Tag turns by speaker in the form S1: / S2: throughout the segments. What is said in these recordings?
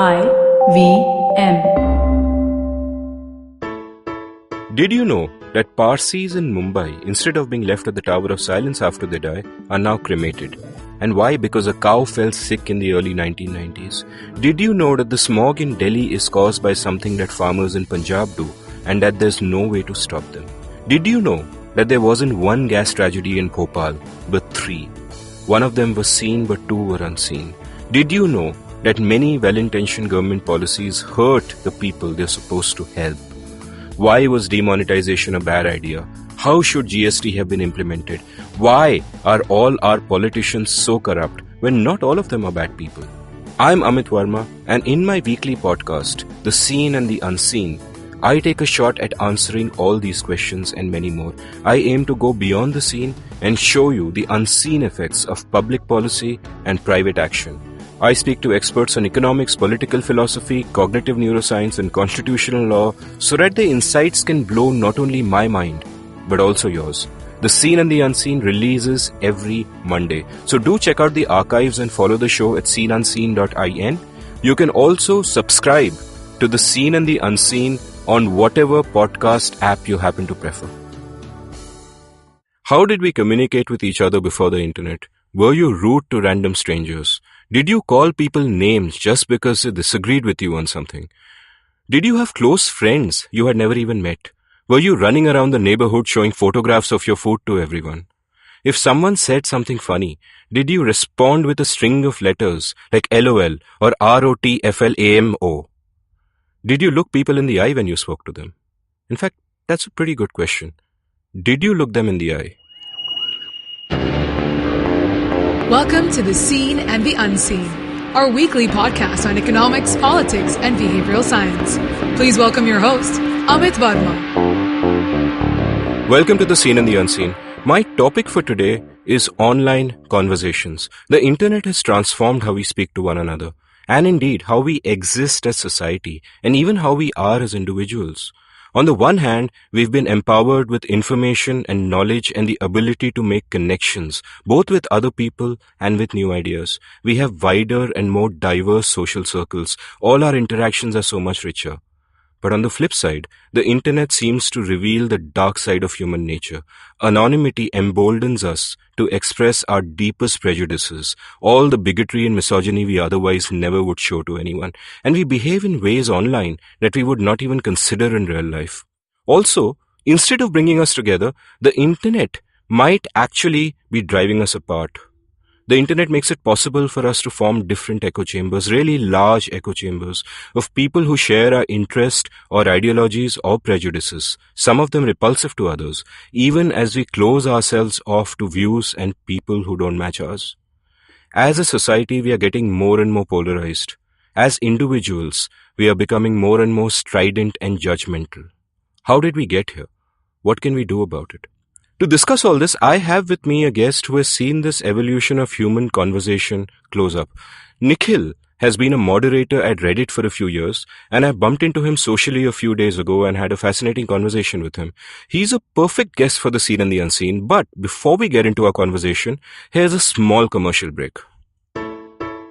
S1: IVM.
S2: Did you know that Parsis in Mumbai, instead of being left at the Tower of Silence after they die, are now cremated? And why? Because a cow fell sick in the early 1990s. Did you know that the smog in Delhi is caused by something that farmers in Punjab do, and that there's no way to stop them? Did you know that there wasn't one gas tragedy in Bhopal, but three? One of them was seen, but two were unseen. Did you know that many well-intentioned government policies hurt the people they're supposed to help? Why was demonetization a bad idea? How should GST have been implemented? Why are all our politicians so corrupt when not all of them are bad people? I'm Amit Varma, and in my weekly podcast, The Seen and the Unseen, I take a shot at answering all these questions and many more. I aim to go beyond the seen and show you the unseen effects of public policy and private action. I speak to experts on economics, political philosophy, cognitive neuroscience, and constitutional law so that their insights can blow not only my mind, but also yours. The Seen and the Unseen releases every Monday. So do check out the archives and follow the show at seenunseen.in. You can also subscribe to The Seen and the Unseen on whatever podcast app you happen to prefer. How did we communicate with each other before the internet? Were you rude to random strangers? Did you call people names just because they disagreed with you on something? Did you have close friends you had never even met? Were you running around the neighborhood showing photographs of your food to everyone? If someone said something funny, did you respond with a string of letters like LOL or ROTFLAMO? Did you look people in the eye when you spoke to them? In fact, that's a pretty good question. Did you look them in the eye?
S3: Welcome to The Seen and the Unseen, our weekly podcast on economics, politics, and behavioral science. Please welcome your host, Amit Varma.
S2: Welcome to The Seen and the Unseen. My topic for today is online conversations. The internet has transformed how we speak to one another, and indeed how we exist as society, and even how we are as individuals. On the one hand, we've been empowered with information and knowledge and the ability to make connections, both with other people and with new ideas. We have wider and more diverse social circles. All our interactions are so much richer. But on the flip side, the internet seems to reveal the dark side of human nature. Anonymity emboldens us to express our deepest prejudices, all the bigotry and misogyny we otherwise never would show to anyone. And we behave in ways online that we would not even consider in real life. Also, instead of bringing us together, the internet might actually be driving us apart. The internet makes it possible for us to form different echo chambers, really large echo chambers, of people who share our interest or ideologies or prejudices, some of them repulsive to others, even as we close ourselves off to views and people who don't match ours. As a society, we are getting more and more polarized. As individuals, we are becoming more and more strident and judgmental. How did we get here? What can we do about it? To discuss all this, I have with me a guest who has seen this evolution of human conversation close up. Nikhil has been a moderator at Reddit for a few years, and I bumped into him socially a few days ago and had a fascinating conversation with him. He's a perfect guest for The Seen and the Unseen, but before we get into our conversation, here's a small commercial break.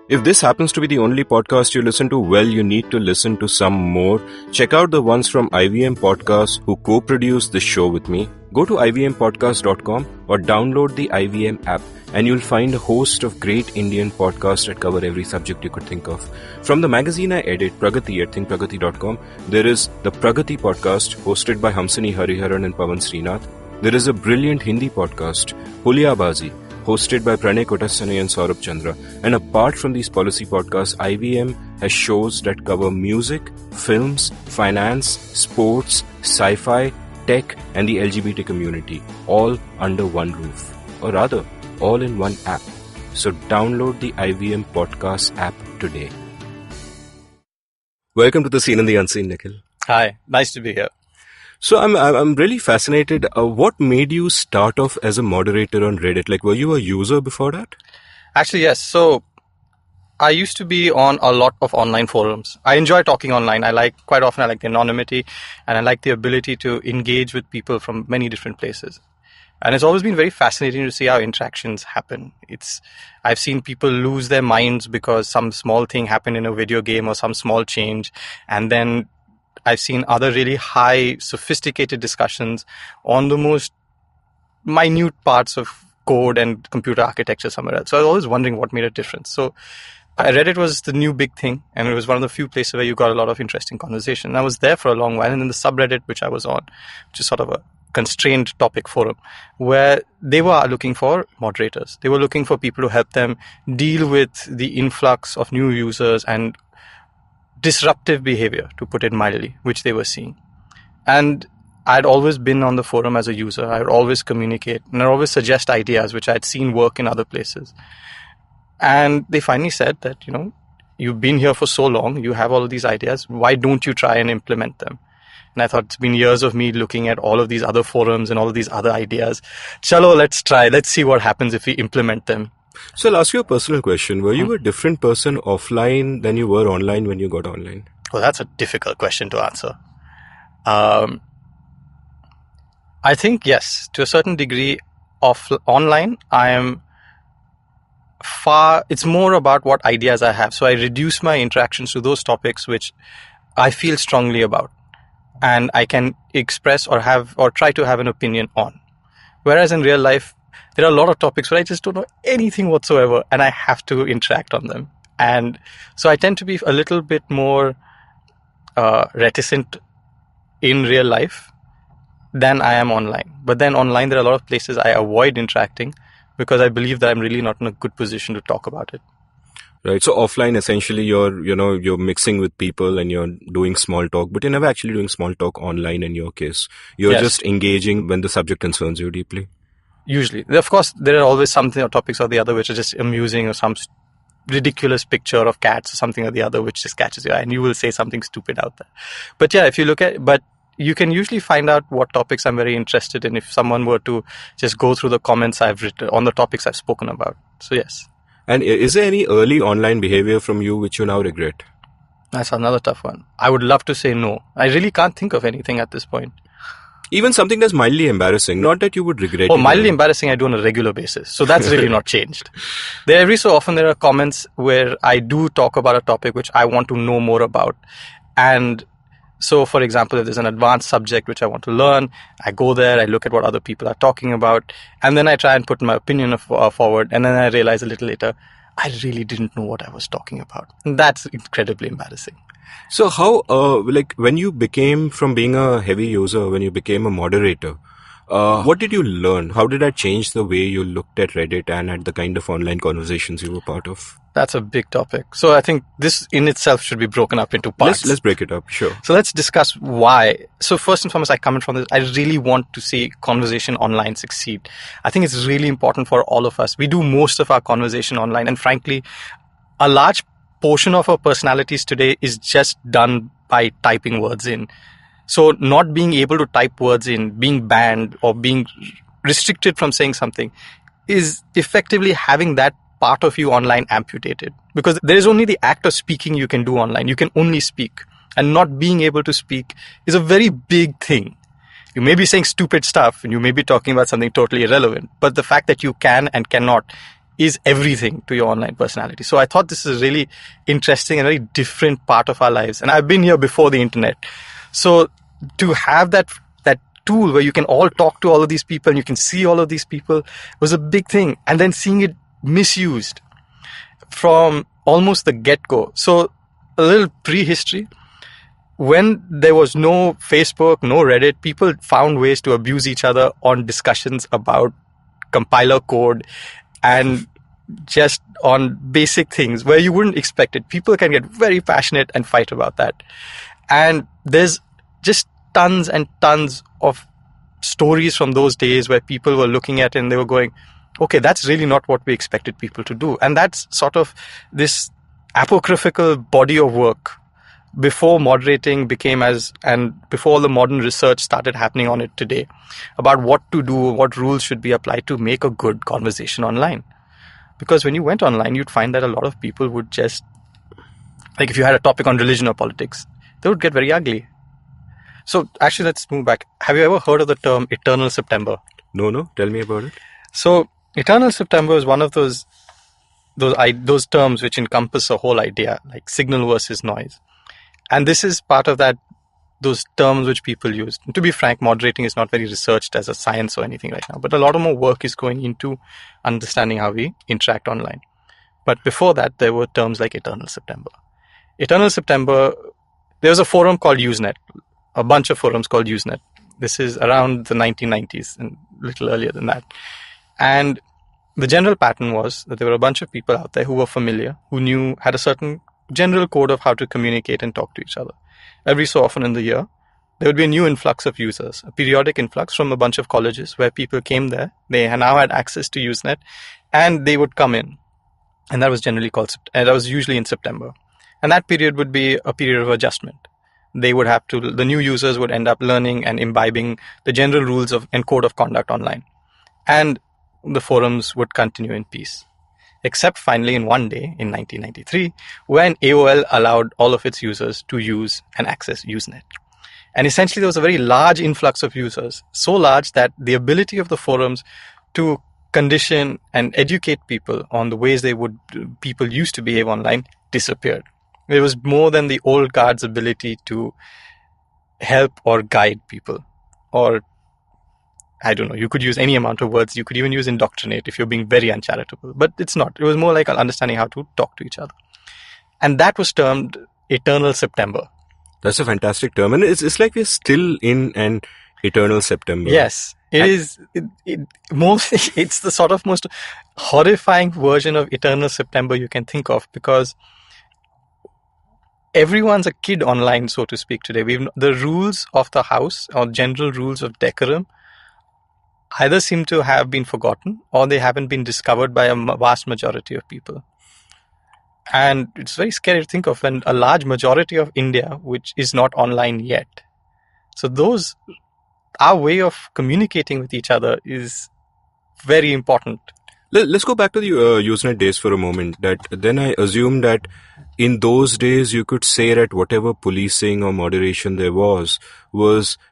S2: If this happens to be the only podcast you listen to, well, you need to listen to some more. Check out the ones from IVM Podcasts who co-produce this show with me. Go to ivmpodcast.com or download the IVM app and you'll find a host of great Indian podcasts that cover every subject you could think of. From the magazine I edit, Pragati at thinkpragati.com, there is the Pragati podcast hosted by Hamsini Hariharan and Pawan Srinath. There is a brilliant Hindi podcast, Pulyabazi, hosted by Pranay Kotasane and Saurabh Chandra. And apart from these policy podcasts, IVM has shows that cover music, films, finance, sports, sci-fi, tech, and the LGBT community, all under one roof. Or rather, all in one app. So download the IVM Podcast app today. Welcome to The Seen and the Unseen, Nikhil.
S4: Hi, nice to be here.
S2: So I'm really fascinated. What made you start off as a moderator on Reddit? Like, were you a user before that?
S4: Actually, yes. So I used to be on a lot of online forums. I enjoy talking online. Quite often I like the anonymity and I like the ability to engage with people from many different places. And it's always been very fascinating to see how interactions happen. I've seen people lose their minds because some small thing happened in a video game or some small change. And then I've seen other really high, sophisticated discussions on the most minute parts of code and computer architecture somewhere else. So I was always wondering what made a difference. So Reddit was the new big thing, and it was one of the few places where you got a lot of interesting conversation. And I was there for a long while, and then the subreddit which I was on, which is sort of a constrained topic forum, where they were looking for moderators. They were looking for people to help them deal with the influx of new users and disruptive behavior, to put it mildly, which they were seeing. And I'd always been on the forum as a user. I would always communicate, and I'd always suggest ideas which I'd seen work in other places. And they finally said that, you've been here for so long, you have all of these ideas, why don't you try and implement them? And I thought, it's been years of me looking at all of these other forums and all of these other ideas. Chalo, let's try. Let's see what happens if we implement them.
S2: So I'll ask you a personal question. Were you a different person offline than you were online when you got online?
S4: Well, that's a difficult question to answer. I think, yes, to a certain degree, online, I am it's more about what ideas I have. So I reduce my interactions to those topics which I feel strongly about and I can express or try to have an opinion on. Whereas in real life, there are a lot of topics where I just don't know anything whatsoever and I have to interact on them. And so I tend to be a little bit more reticent in real life than I am online. But then online, there are a lot of places I avoid interacting because I believe that I'm really not in a good position to talk about it.
S2: Right. So offline, essentially, you're mixing with people and you're doing small talk, but you're never actually doing small talk online in your case. You're just engaging when the subject concerns you deeply.
S4: Usually. Of course, there are always something or topics or the other which are just amusing or some ridiculous picture of cats or something or the other which just catches your eye and you will say something stupid out there. But yeah, if you look at, but you can usually find out what topics I'm very interested in if someone were to just go through the comments I've written on the topics I've spoken about. So yes.
S2: And is there any early online behavior from you which you now regret?
S4: That's another tough one. I would love to say no. I really can't think of anything at this point.
S2: Even something that's mildly embarrassing, not that you would regret.
S4: Oh, mildly embarrassing I do on a regular basis. So that's really not changed. Every so often there are comments where I do talk about a topic which I want to know more about. And so, for example, if there's an advanced subject which I want to learn, I go there, I look at what other people are talking about, and then I try and put my opinion forward, and then I realize a little later, I really didn't know what I was talking about. And that's incredibly embarrassing.
S2: So how, when you became from being a heavy user, when you became a moderator, what did you learn? How did that change the way you looked at Reddit and at the kind of online conversations you were part of?
S4: That's a big topic. So I think this in itself should be broken up into parts.
S2: Let's break it up, sure.
S4: So let's discuss why. So first and foremost, I come in from this. I really want to see conversation online succeed. I think it's really important for all of us. We do most of our conversation online. And frankly, a large portion of our personalities today is just done by typing words in. So not being able to type words in, being banned or being restricted from saying something is effectively having that part of you online amputated. Because there is only the act of speaking you can do online. You can only speak. And not being able to speak is a very big thing. You may be saying stupid stuff and you may be talking about something totally irrelevant. But the fact that you can and cannot is everything to your online personality. So I thought this is a really interesting and very different part of our lives. And I've been here before the internet. So to have that tool where you can all talk to all of these people and you can see all of these people was a big thing. And then seeing it misused from almost the get-go. So a little prehistory. When there was no Facebook, no Reddit, people found ways to abuse each other on discussions about compiler code and just on basic things where you wouldn't expect it. People can get very passionate and fight about that. And there's just tons and tons of stories from those days where people were looking at it and they were going, okay, that's really not what we expected people to do. And that's sort of this apocryphal body of work before moderating became and before the modern research started happening on it today about what to do, what rules should be applied to make a good conversation online. Because when you went online, you'd find that a lot of people would just, like if you had a topic on religion or politics, they would get very ugly. So actually, let's move back. Have you ever heard of the term eternal September?
S2: No. Tell me about it.
S4: So, Eternal September is one of those terms which encompass a whole idea, like signal versus noise. And this is part of those terms which people use. And to be frank, moderating is not very researched as a science or anything right now, but a lot of more work is going into understanding how we interact online. But before that, there were terms like Eternal September. Eternal September, there was a forum called Usenet, a bunch of forums called Usenet. This is around the 1990s and a little earlier than that. And the general pattern was that there were a bunch of people out there who were familiar, who had a certain general code of how to communicate and talk to each other. Every so often in the year, there would be a new influx of users, a periodic influx from a bunch of colleges where people came there. They now had access to Usenet, and they would come in. And that was generally that was usually in September. And that period would be a period of adjustment. The new users would end up learning and imbibing the general rules and code of conduct online. And the forums would continue in peace. Except finally in one day in 1993, when AOL allowed all of its users to use and access Usenet. And essentially there was a very large influx of users, so large that the ability of the forums to condition and educate people on the ways people used to behave online disappeared. It was more than the old guard's ability to help or guide people. Or, I don't know, you could use any amount of words. You could even use indoctrinate if you're being very uncharitable. But it's not. It was more like understanding how to talk to each other. And that was termed Eternal September.
S2: That's a fantastic term. And it's like we're still in an Eternal September.
S4: Yes. It's the sort of most horrifying version of Eternal September you can think of, because everyone's a kid online, so to speak, today. The rules of the house, or general rules of decorum, either seem to have been forgotten or they haven't been discovered by a vast majority of people. And it's very scary to think of when a large majority of India, which is not online yet. So our way of communicating with each other is very important.
S2: Let's go back to the Usenet days for a moment. Then I assume that in those days you could say that whatever policing or moderation there was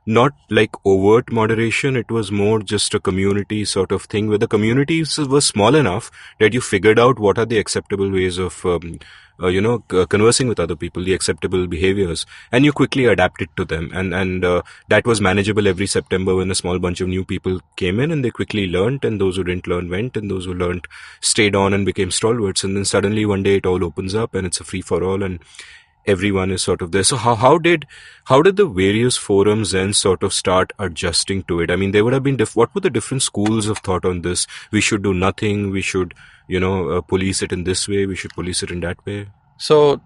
S2: not like overt moderation. It was more just a community sort of thing, where the communities were small enough that you figured out what are the acceptable ways of conversing with other people, the acceptable behaviors, and you quickly adapted to them. And that was manageable every September when a small bunch of new people came in, and they quickly learned, and those who didn't learn went, and those who learned stayed on and became stalwarts. And then suddenly one day it all opens up and it's a free for all, and everyone is sort of there. So how did the various forums then sort of start adjusting to it? I mean, there would have been what were the different schools of thought on this? We should do nothing. We should police it in this way. We should police it in that way.
S4: So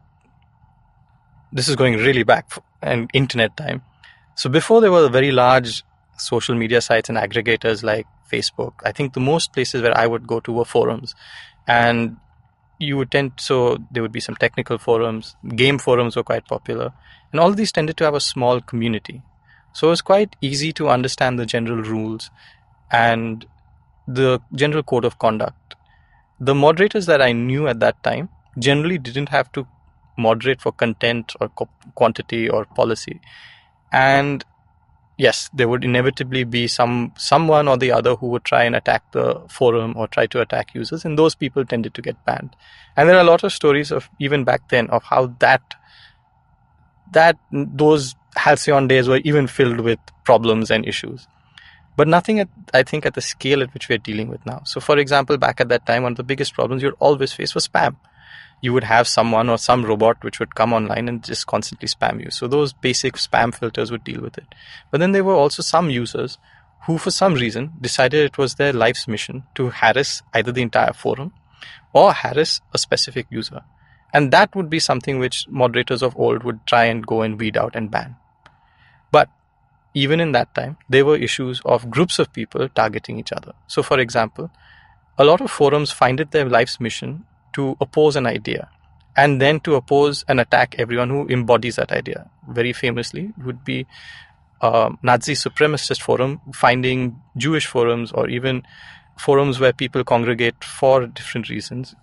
S4: this is going really back and internet time. So before there were very large social media sites and aggregators like Facebook, I think the most places where I would go to were forums. And so there would be some technical forums, game forums were quite popular. And all of these tended to have a small community. So it was quite easy to understand the general rules and the general code of conduct. The moderators that I knew at that time generally didn't have to moderate for content or quantity or policy. And yes, there would inevitably be someone or the other who would try and attack the forum or try to attack users, and those people tended to get banned. And there are a lot of stories of even back then of how those halcyon days were even filled with problems and issues. But nothing I think at the scale at which we're dealing with now. So for example, back at that time, one of the biggest problems you'd always face was spam. You would have someone or some robot which would come online and just constantly spam you. So those basic spam filters would deal with it. But then there were also some users who for some reason decided it was their life's mission to harass either the entire forum or harass a specific user. And that would be something which moderators of old would try and go and weed out and ban. But even in that time, there were issues of groups of people targeting each other. So for example, a lot of forums find it their life's mission to oppose an idea and then to oppose and attack everyone who embodies that idea. Very famously would be Nazi supremacist forum finding Jewish forums or even forums where people congregate for different reasons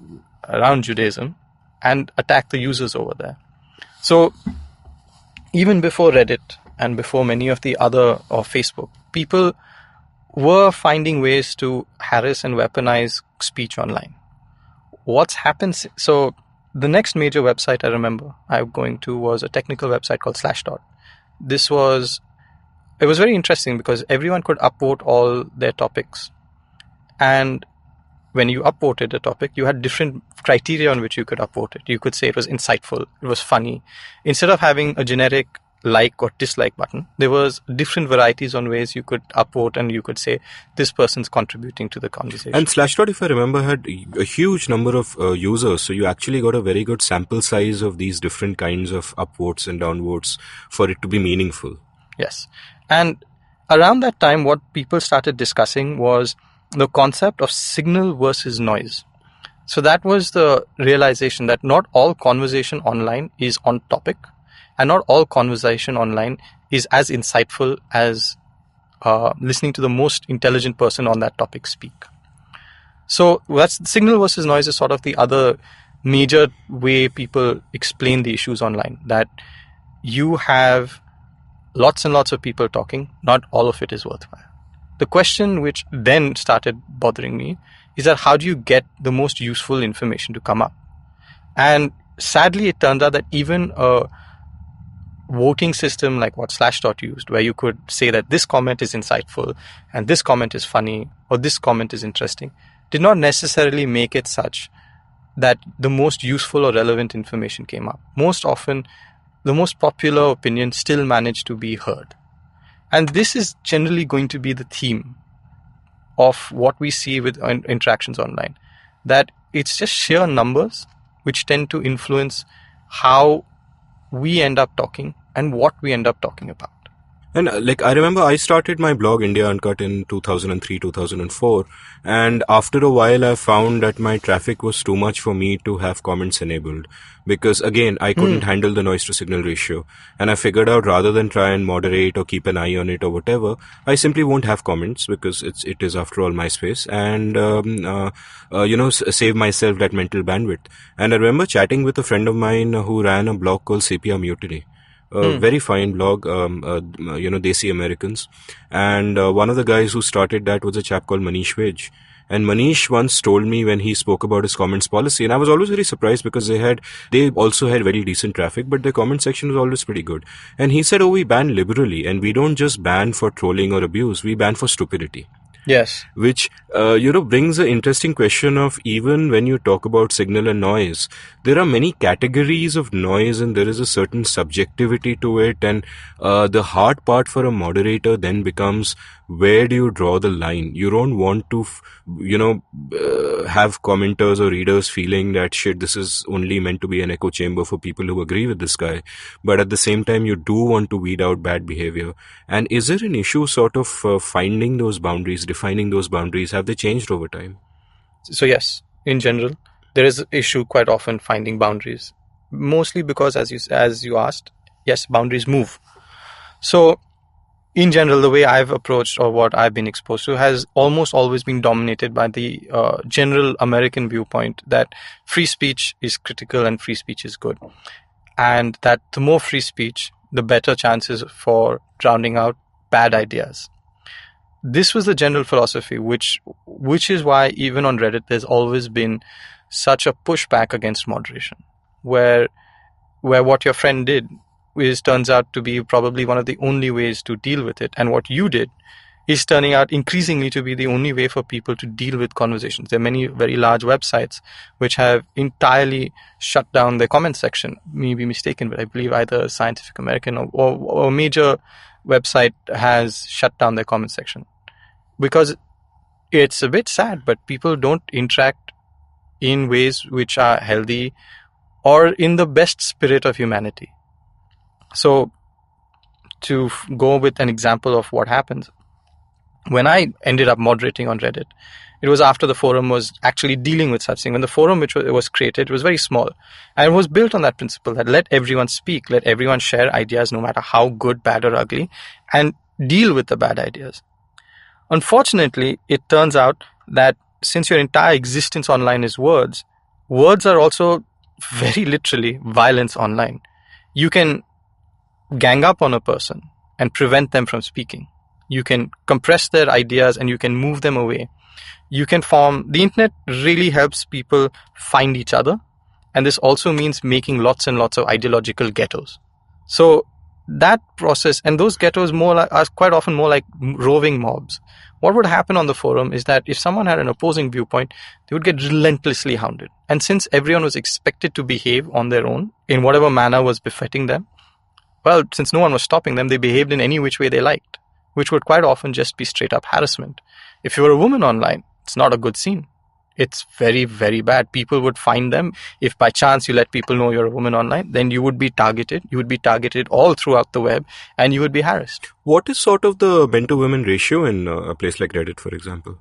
S4: around Judaism and attack the users over there. So even before Reddit and before many of the other, or Facebook, people were finding ways to harass and weaponize speech online. What's happened? So the next major website I remember I was going to was a technical website called Slashdot. It was very interesting because everyone could upvote all their topics. And when you upvoted a topic, you had different criteria on which you could upvote it. You could say it was insightful, it was funny. Instead of having a generic like or dislike button, there was different varieties on ways you could upvote, and you could say this person's contributing to the conversation.
S2: And Slashdot, if I remember, had a huge number of users, so you actually got a very good sample size of these different kinds of upvotes and downvotes for it to be meaningful.
S4: Yes. And around that time, what people started discussing was the concept of signal versus noise. So that was the realization that not all conversation online is on topic, and not all conversation online is as insightful as listening to the most intelligent person on that topic speak. So that's signal versus noise is sort of the other major way people explain the issues online, that you have lots and lots of people talking, not all of it is worthwhile. The question which then started bothering me is that how do you get the most useful information to come up? And sadly, it turns out that even a voting system like what Slashdot used, where you could say that this comment is insightful and this comment is funny or this comment is interesting, did not necessarily make it such that the most useful or relevant information came up. Most often, the most popular opinion still managed to be heard. And this is generally going to be the theme of what we see with interactions online, that it's just sheer numbers which tend to influence how we end up talking and what we end up talking about.
S2: And I remember I started my blog India Uncut in 2003, 2004. And after a while, I found that my traffic was too much for me to have comments enabled. Because again, I couldn't handle the noise to signal ratio. And I figured out rather than try and moderate or keep an eye on it or whatever, I simply won't have comments because it is after all my space, and, save myself that mental bandwidth. And I remember chatting with a friend of mine who ran a blog called Sepia Mutiny. Very fine blog, Desi Americans. And one of the guys who started that was a chap called Manish Vej. And Manish once told me when he spoke about his comments policy, and I was always very surprised because they also had very decent traffic, but their comment section was always pretty good. And he said, we ban liberally, and we don't just ban for trolling or abuse, we ban for stupidity.
S4: Yes.
S2: Which, brings an interesting question of, even when you talk about signal and noise, there are many categories of noise and there is a certain subjectivity to it. And the hard part for a moderator then becomes, where do you draw the line? You don't want to, have commenters or readers feeling that shit, this is only meant to be an echo chamber for people who agree with this guy. But at the same time, you do want to weed out bad behavior. And is there an issue sort of finding those boundaries, defining those boundaries? Have they changed over time?
S4: So yes, in general, there is an issue quite often finding boundaries. Mostly because, as you asked, yes, boundaries move. So in general, the way I've approached or what I've been exposed to has almost always been dominated by the general American viewpoint that free speech is critical and free speech is good. And that the more free speech, the better chances for drowning out bad ideas. This was the general philosophy, which is why even on Reddit, there's always been such a pushback against moderation, where what your friend did turns out to be probably one of the only ways to deal with it. And what you did is turning out increasingly to be the only way for people to deal with conversations. There are many very large websites which have entirely shut down their comment section. May be mistaken, but I believe either Scientific American or a major website has shut down their comment section. Because it's a bit sad, but people don't interact in ways which are healthy or in the best spirit of humanity. So, to go with an example of what happens, when I ended up moderating on Reddit, it was after the forum was actually dealing with such thing. When the forum which was created, it was very small. And it was built on that principle that let everyone speak, let everyone share ideas, no matter how good, bad, or ugly, and deal with the bad ideas. Unfortunately, it turns out that since your entire existence online is words are also very literally violence online. You can gang up on a person and prevent them from speaking. You can compress their ideas and you can move them away. You can the internet really helps people find each other. And this also means making lots and lots of ideological ghettos. So that process, and those ghettos are quite often more like roving mobs. What would happen on the forum is that if someone had an opposing viewpoint, they would get relentlessly hounded. And since everyone was expected to behave on their own in whatever manner was befitting them, well, since no one was stopping them, they behaved in any which way they liked, which would quite often just be straight up harassment. If you were a woman online, it's not a good scene. It's very, very bad. People would find them. If by chance you let people know you're a woman online, then you would be targeted. You would be targeted all throughout the web and you would be harassed.
S2: What is sort of the men to women ratio in a place like Reddit, for example?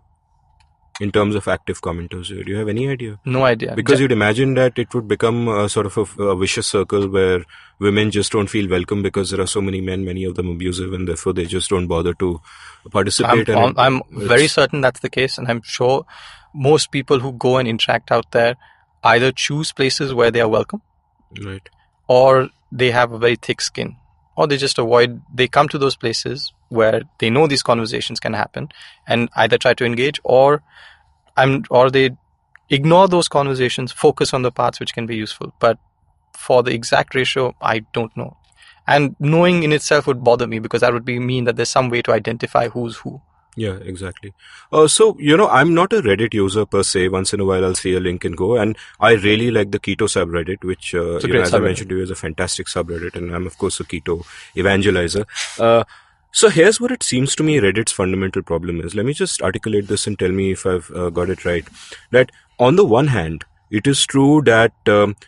S2: In terms of active commenters, do you have any idea?
S4: No idea.
S2: Because you'd imagine that it would become a sort of a vicious circle where women just don't feel welcome because there are so many men, many of them abusive, and therefore they just don't bother to participate.
S4: I'm very certain that's the case, and I'm sure most people who go and interact out there either choose places where they are welcome,
S2: right,
S4: or they have a very thick skin, or they just they come to those places where they know these conversations can happen and either try to engage or they ignore those conversations, focus on the parts which can be useful. But for the exact ratio, I don't know. And knowing in itself would bother me because that would mean that there's some way to identify who's who.
S2: Yeah, exactly. So, I'm not a Reddit user per se. Once in a while, I'll see a link and go. And I really like the keto subreddit, which, as I mentioned to you, is a fantastic subreddit. And I'm, of course, a keto evangelizer. So here's what it seems to me Reddit's fundamental problem is. Let me just articulate this and tell me if I've got it right. That on the one hand, it is true that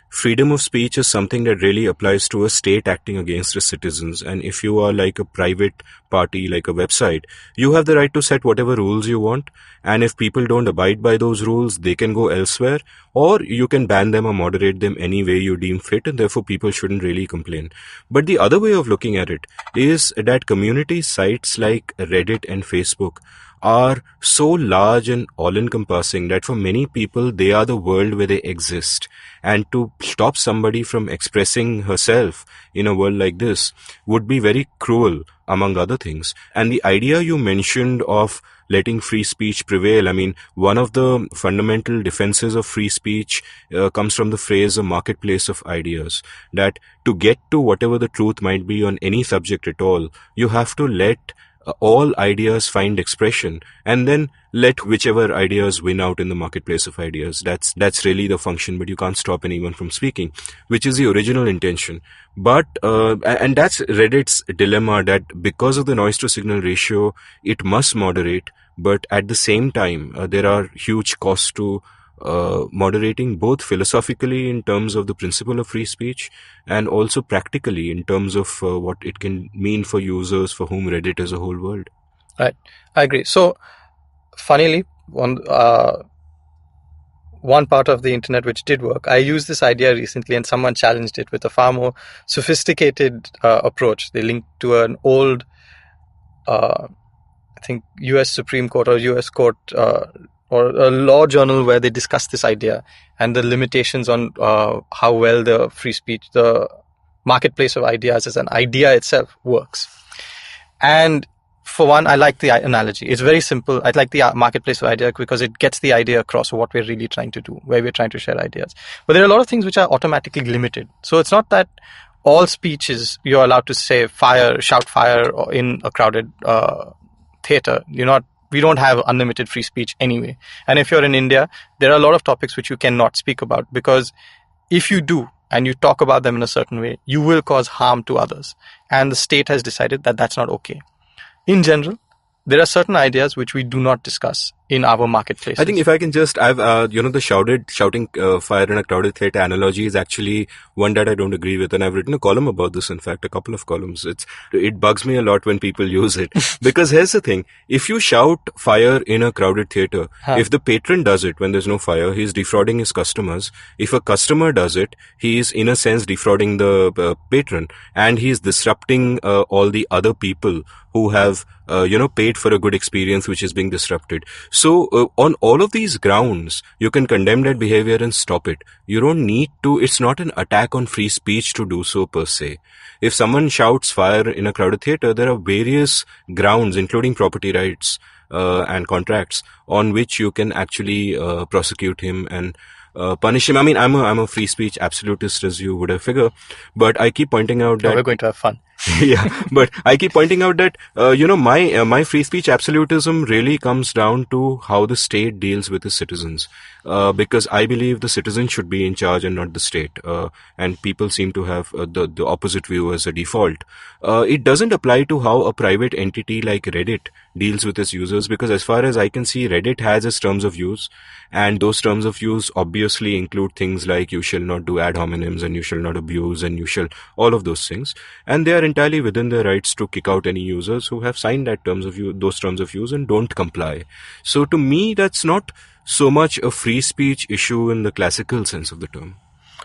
S2: freedom of speech is something that really applies to a state acting against its citizens. And if you are like a private party, like a website, you have the right to set whatever rules you want. And if people don't abide by those rules, they can go elsewhere, or you can ban them or moderate them any way you deem fit, and therefore people shouldn't really complain. But the other way of looking at it is that community sites like Reddit and Facebook are so large and all-encompassing that for many people, they are the world where they exist. And to stop somebody from expressing herself in a world like this would be very cruel, among other things. And the idea you mentioned of letting free speech prevail, I mean, one of the fundamental defenses of free speech comes from the phrase a marketplace of ideas. That to get to whatever the truth might be on any subject at all, you have to let all ideas find expression and then let whichever ideas win out in the marketplace of ideas. That's really the function, but you can't stop anyone from speaking, which is the original intention. But and that's Reddit's dilemma, that because of the noise to signal ratio, it must moderate, but at the same time there are huge costs to moderating, both philosophically in terms of the principle of free speech and also practically in terms of what it can mean for users for whom Reddit is a whole world.
S4: Right, I agree. So, funnily, one part of the internet which did work, I used this idea recently and someone challenged it with a far more sophisticated approach. They linked to an old, I think, US Supreme Court or US Court or a law journal where they discuss this idea and the limitations on how well the free speech, the marketplace of ideas as an idea itself works. And for one, I like the analogy. It's very simple. I like the marketplace of ideas because it gets the idea across what we're really trying to do, where we're trying to share ideas. But there are a lot of things which are automatically limited. So it's not that all speech is you're allowed to say shout fire in a crowded theater. We don't have unlimited free speech anyway. And if you're in India, there are a lot of topics which you cannot speak about, because if you do and you talk about them in a certain way, you will cause harm to others. And the state has decided that that's not okay. In general, there are certain ideas which we do not discuss in our marketplaces.
S2: I think if I can just, the shouting fire in a crowded theatre analogy is actually one that I don't agree with, and I've written a column about this. In fact, a couple of columns. It bugs me a lot when people use it because here's the thing: if you shout fire in a crowded theatre, if the patron does it when there's no fire, he's defrauding his customers. If a customer does it, he's in a sense defrauding the patron, and he's disrupting all the other people who have paid for a good experience which is being disrupted. So on all of these grounds, you can condemn that behavior and stop it. You don't need to. It's not an attack on free speech to do so per se. If someone shouts fire in a crowded theater, there are various grounds, including property rights and contracts, on which you can actually prosecute him and punish him. I mean, I'm a free speech absolutist, as you would have figured, but I keep pointing out that
S4: we're going to have fun.
S2: yeah, but I keep pointing out that my free speech absolutism really comes down to how the state deals with its citizens, because I believe the citizen should be in charge and not the state, and people seem to have the opposite view as a default. It doesn't apply to how a private entity like Reddit deals with its users, because as far as I can see, Reddit has its terms of use, and those terms of use obviously include things like you shall not do ad hominems and you shall not abuse and you shall all of those things, and they are entirely within their rights to kick out any users who have signed those terms of use and don't comply. So to me, that's not so much a free speech issue in the classical sense of the term.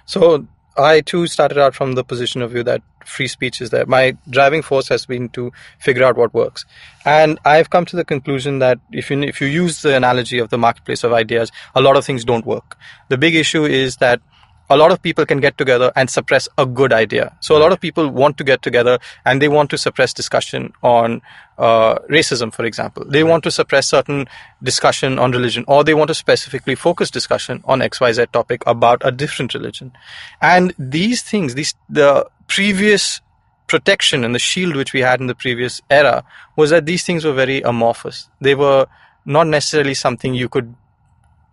S4: So I too started out from the position of view that free speech is there. My driving force has been to figure out what works. And I've come to the conclusion that if you use the analogy of the marketplace of ideas, a lot of things don't work. The big issue is that a lot of people can get together and suppress a good idea. So a lot of people want to get together and they want to suppress discussion on racism, for example. They want to suppress certain discussion on religion, or they want to specifically focus discussion on XYZ topic about a different religion. And these things, the previous protection and the shield which we had in the previous era was that these things were very amorphous. They were not necessarily something you could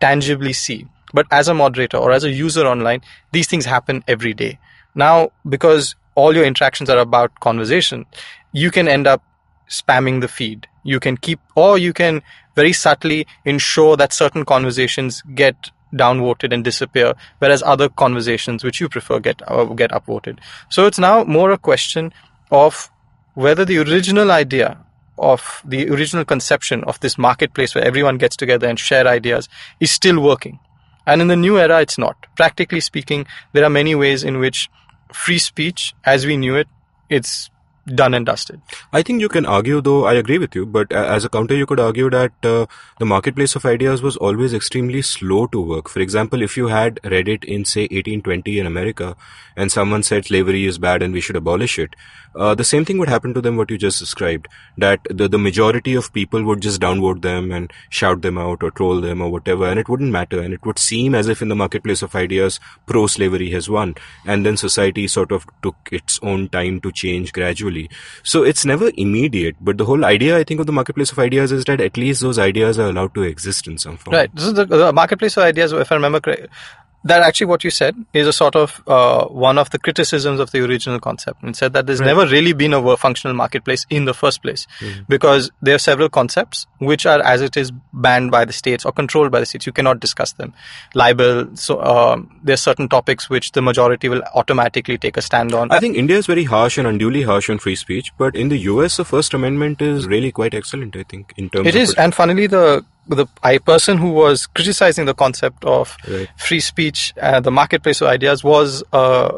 S4: tangibly see. But as a moderator or as a user online, these things happen every day. Now, because all your interactions are about conversation, you can end up spamming the feed. You can very subtly ensure that certain conversations get downvoted and disappear, whereas other conversations which you prefer get upvoted. So it's now more a question of whether the original idea of the original conception of this marketplace where everyone gets together and share ideas is still working. And in the new era, it's not. Practically speaking, there are many ways in which free speech, as we knew it, it's done and dusted.
S2: I think you can argue, though, I agree with you, but as a counter, you could argue that the marketplace of ideas was always extremely slow to work. For example, if you had Reddit in, say, 1820 in America, and someone said slavery is bad and we should abolish it, the same thing would happen to them, what you just described, that the majority of people would just downvote them and shout them out or troll them or whatever, and it wouldn't matter, and it would seem as if in the marketplace of ideas, pro-slavery has won, and then society sort of took its own time to change gradually. So it's never immediate, but the whole idea, I think, of the marketplace of ideas is that at least those ideas are allowed to exist in some form.
S4: Right. So the marketplace of ideas, if I remember correctly, that actually what you said is a sort of one of the criticisms of the original concept, and said that there's never really been a functional marketplace in the first place, because there are several concepts which are, as it is, banned by the states or controlled by the states. You cannot discuss them. Libel, so there are certain topics which the majority will automatically take a stand on.
S2: I think India is very harsh and unduly harsh on free speech, but in the US, the First Amendment is really quite excellent, I think, in terms of...
S4: It is, and funnily, the person who was criticizing the concept of free speech, the marketplace of ideas, was a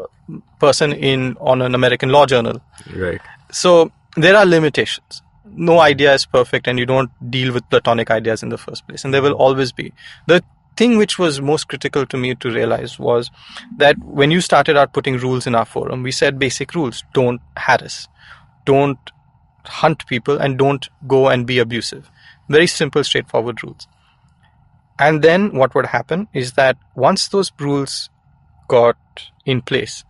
S4: person on an American law journal.
S2: Right.
S4: So there are limitations. No idea is perfect, and you don't deal with platonic ideas in the first place, and there will always be. The thing which was most critical to me to realize was that when you started out putting rules in our forum, we said basic rules: don't harass, don't hunt people, and don't go and be abusive. Very simple, straightforward rules. And then what would happen is that once those rules got in place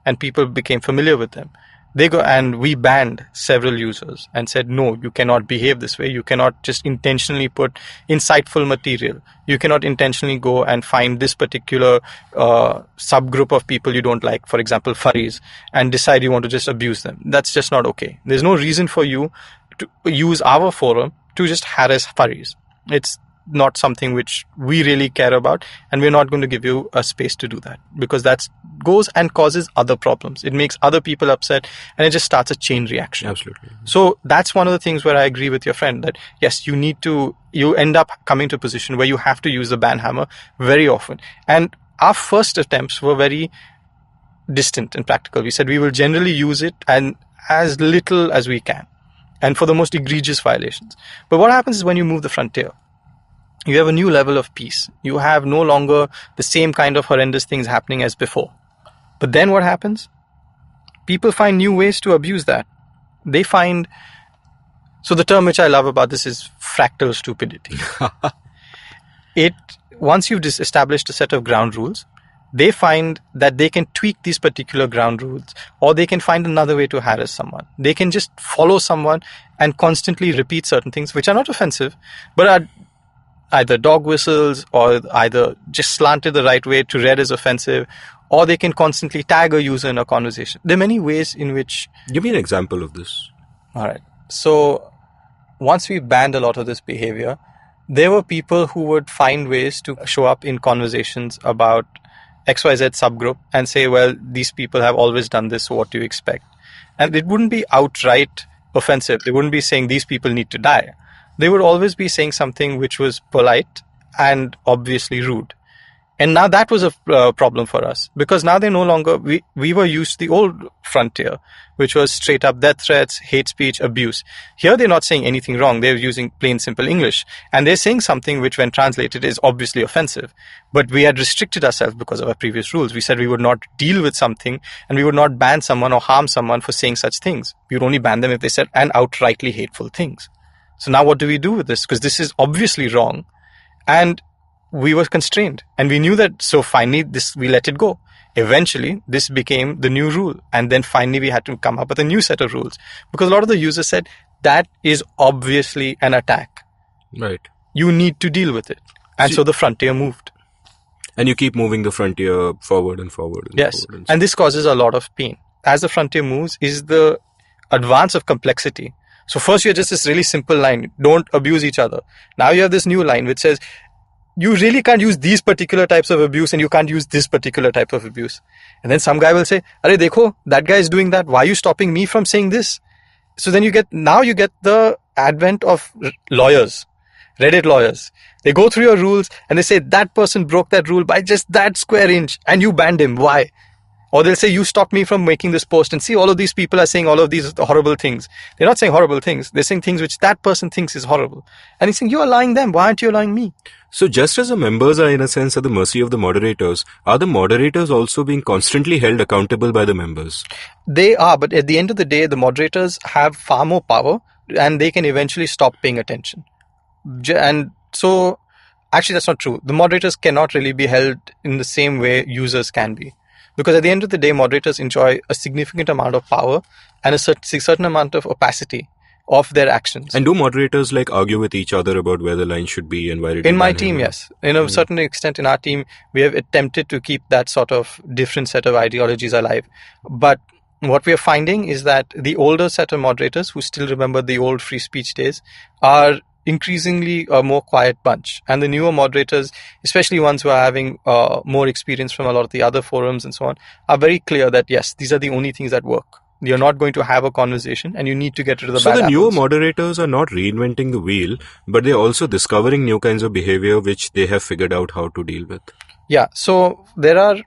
S4: and people became familiar with them, we banned several users and said, no, you cannot behave this way. You cannot just intentionally put insightful material. You cannot intentionally go and find this particular subgroup of people you don't like, for example, furries, and decide you want to just abuse them. That's just not okay. There's no reason for you to use our forum to just harass furries. It's not something which we really care about, and we're not going to give you a space to do that, because that goes and causes other problems. It makes other people upset, and it just starts a chain reaction.
S2: Absolutely.
S4: So that's one of the things where I agree with your friend that yes, you end up coming to a position where you have to use the ban hammer very often. And our first attempts were very distant and practical. We said we will generally use it and as little as we can. and for the most egregious violations. But what happens is when you move the frontier, you have a new level of peace. You have no longer the same kind of horrendous things happening as before. But then what happens? People find new ways to abuse that. They find... So the term which I love about this is fractal stupidity. Once you've established a set of ground rules, they find that they can tweak these particular ground rules, or they can find another way to harass someone. They can just follow someone and constantly repeat certain things which are not offensive, but are either dog whistles or either just slanted the right way to read as offensive, or they can constantly tag a user in a conversation. There are many ways in which...
S2: Give me an example of this.
S4: All right. So once we banned a lot of this behavior, there were people who would find ways to show up in conversations about XYZ subgroup and say, well, these people have always done this, so what do you expect? And it wouldn't be outright offensive. They wouldn't be saying these people need to die. They would always be saying something which was polite and obviously rude. And now that was a problem for us, because now they no longer, we were used to the old frontier, which was straight up death threats, hate speech, abuse. Here they're not saying anything wrong. They're using plain simple English, and they're saying something which when translated is obviously offensive. But we had restricted ourselves because of our previous rules. We said we would not deal with something and we would not ban someone or harm someone for saying such things. We would only ban them if they said and outrightly hateful things. So now what do we do with this? Because this is obviously wrong. And we were constrained, and we knew that. So finally we let it go. Eventually this became the new rule, and then finally we had to come up with a new set of rules, because a lot of the users said that is obviously an attack.
S2: Right.
S4: You need to deal with it. And so the frontier moved.
S2: And you keep moving the frontier forward and forward.
S4: Yes.
S2: Forward
S4: and this causes a lot of pain. As the frontier moves is the advance of complexity. So first you had just this really simple line, don't abuse each other. Now you have this new line which says, you really can't use these particular types of abuse and you can't use this particular type of abuse. And then some guy will say, Arey dekho, that guy is doing that. Why are you stopping me from saying this? So then you get the advent of lawyers, Reddit lawyers. They go through your rules and they say that person broke that rule by just that square inch and you banned him. Why? Or they'll say, you stopped me from making this post, and see all of these people are saying all of these horrible things. They're not saying horrible things. They're saying things which that person thinks is horrible. And he's saying, you're allowing them. Why aren't you allowing me?
S2: So just as the members are in a sense at the mercy of the moderators, are the moderators also being constantly held accountable by the members?
S4: They are, but at the end of the day, the moderators have far more power and they can eventually stop paying attention. And so, actually that's not true. The moderators cannot really be held in the same way users can be. Because at the end of the day, moderators enjoy a significant amount of power and a certain amount of opacity of their actions.
S2: And do moderators argue with each other about where the line should be and why it
S4: in my team, yes. In a certain extent in our team, we have attempted to keep that sort of different set of ideologies alive. But what we are finding is that the older set of moderators who still remember the old free speech days are increasingly a more quiet bunch. And the newer moderators, especially ones who are having more experience from a lot of the other forums and so on, are very clear that yes, these are the only things that work. You're not going to have a conversation and you need to get rid of the bad apples.
S2: So the newer moderators are not reinventing the wheel, but they're also discovering new kinds of behavior which they have figured out how to deal with.
S4: Yeah, so there are,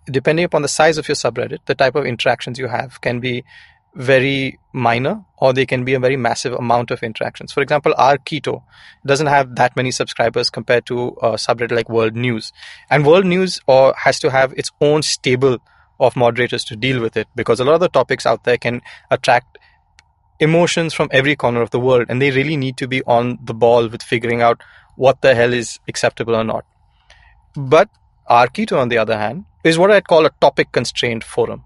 S4: depending upon the size of your subreddit, the type of interactions you have can be very minor, or they can be a very massive amount of interactions. For example, our Keto doesn't have that many subscribers compared to a subreddit like World News. And World News has to have its own stable of moderators to deal with it, because a lot of the topics out there can attract emotions from every corner of the world, and they really need to be on the ball with figuring out what the hell is acceptable or not. But our Keto, on the other hand, is what I'd call a topic constrained forum.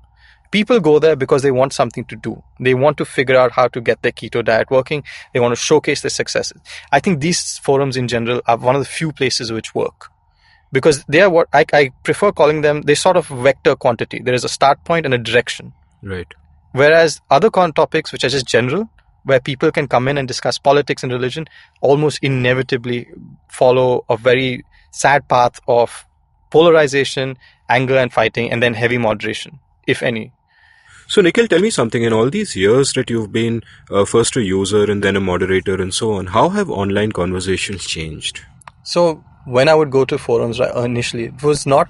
S4: People go there because they want something to do. They want to figure out how to get their keto diet working. They want to showcase their successes. I think these forums in general are one of the few places which work, because they are what I prefer calling them, they sort of vector quantity. There is a start point and a direction.
S2: Right.
S4: Whereas other topics which are just general, where people can come in and discuss politics and religion, almost inevitably follow a very sad path of polarization, anger and fighting, and then heavy moderation, if any.
S2: So Nikhil, tell me something. In all these years that you've been first a user and then a moderator and so on, how have online conversations changed?
S4: So when I would go to forums initially, it was not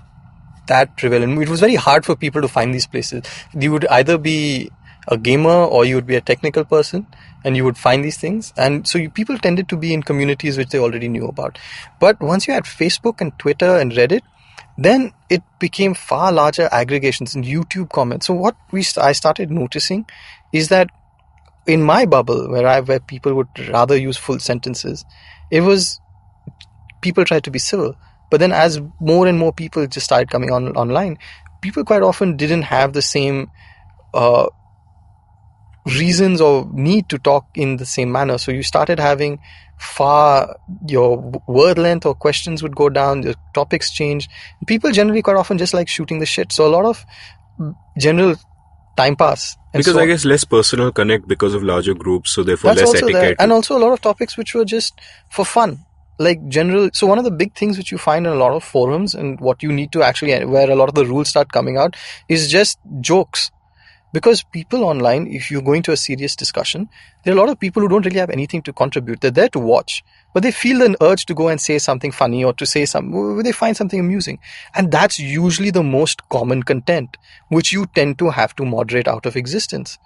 S4: that prevalent. It was very hard for people to find these places. You would either be a gamer or you would be a technical person, and you would find these things. And so people tended to be in communities which they already knew about. But once you had Facebook and Twitter and Reddit, then it became far larger aggregations and YouTube comments. So what I started noticing is that in my bubble, where people would rather use full sentences, it was people tried to be civil. But then as more and more people just started coming online, people quite often didn't have the same reasons or need to talk in the same manner. So you started having your word length or questions would go down, the topics change. People generally quite often just like shooting the shit. So a lot of general time pass.
S2: Because I guess less personal connect because of larger groups, so therefore less etiquette.
S4: There. And also a lot of topics which were just for fun. Like general, so one of the big things which you find in a lot of forums and what you need to actually, where a lot of the rules start coming out, is just jokes. Because people online, if you're going to a serious discussion, there are a lot of people who don't really have anything to contribute. They're there to watch, but they feel an urge to go and say something funny or to say they find something amusing. And that's usually the most common content, which you tend to have to moderate out of existence.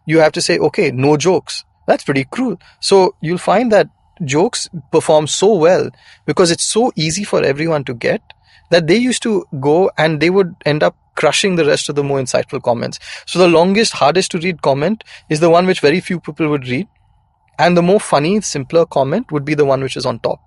S4: You have to say, okay, no jokes. That's pretty cruel. So you'll find that jokes perform so well because it's so easy for everyone to get that they used to go and they would end up crushing the rest of the more insightful comments. So the longest, hardest to read comment is the one which very few people would read. And the more funny, simpler comment would be the one which is on top.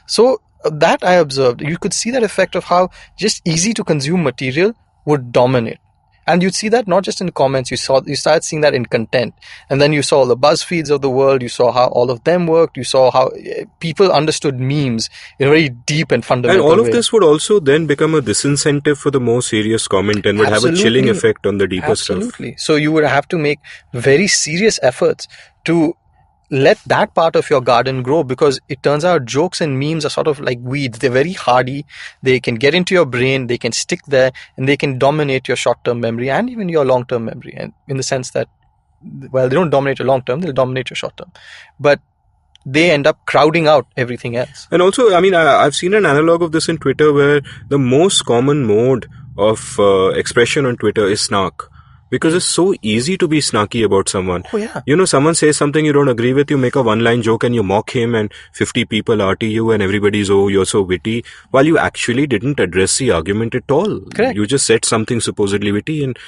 S4: So that I observed. You could see that effect of how just easy to consume material would dominate. And you'd see that not just in comments, you started seeing that in content. And then you saw the BuzzFeeds of the world, you saw how all of them worked, you saw how people understood memes in a very deep and fundamental way.
S2: And all of this would also then become a disincentive for the more serious comment and would have a chilling effect on the deeper stuff.
S4: Absolutely. So you would have to make very serious efforts to let that part of your garden grow, because it turns out jokes and memes are sort of like weeds. They're very hardy. They can get into your brain. They can stick there and they can dominate your short-term memory and even your long-term memory. And in the sense that, well, they don't dominate your long-term, they'll dominate your short-term. But they end up crowding out everything else.
S2: And also, I mean, I've seen an analog of this in Twitter where the most common mode of expression on Twitter is snark. Because it's so easy to be snarky about someone.
S4: Oh, yeah.
S2: You know, someone says something you don't agree with, you make a one-line joke and you mock him and 50 people RT you and everybody's, oh, you're so witty, while you actually didn't address the argument at all.
S4: Correct.
S2: You just said something supposedly witty and...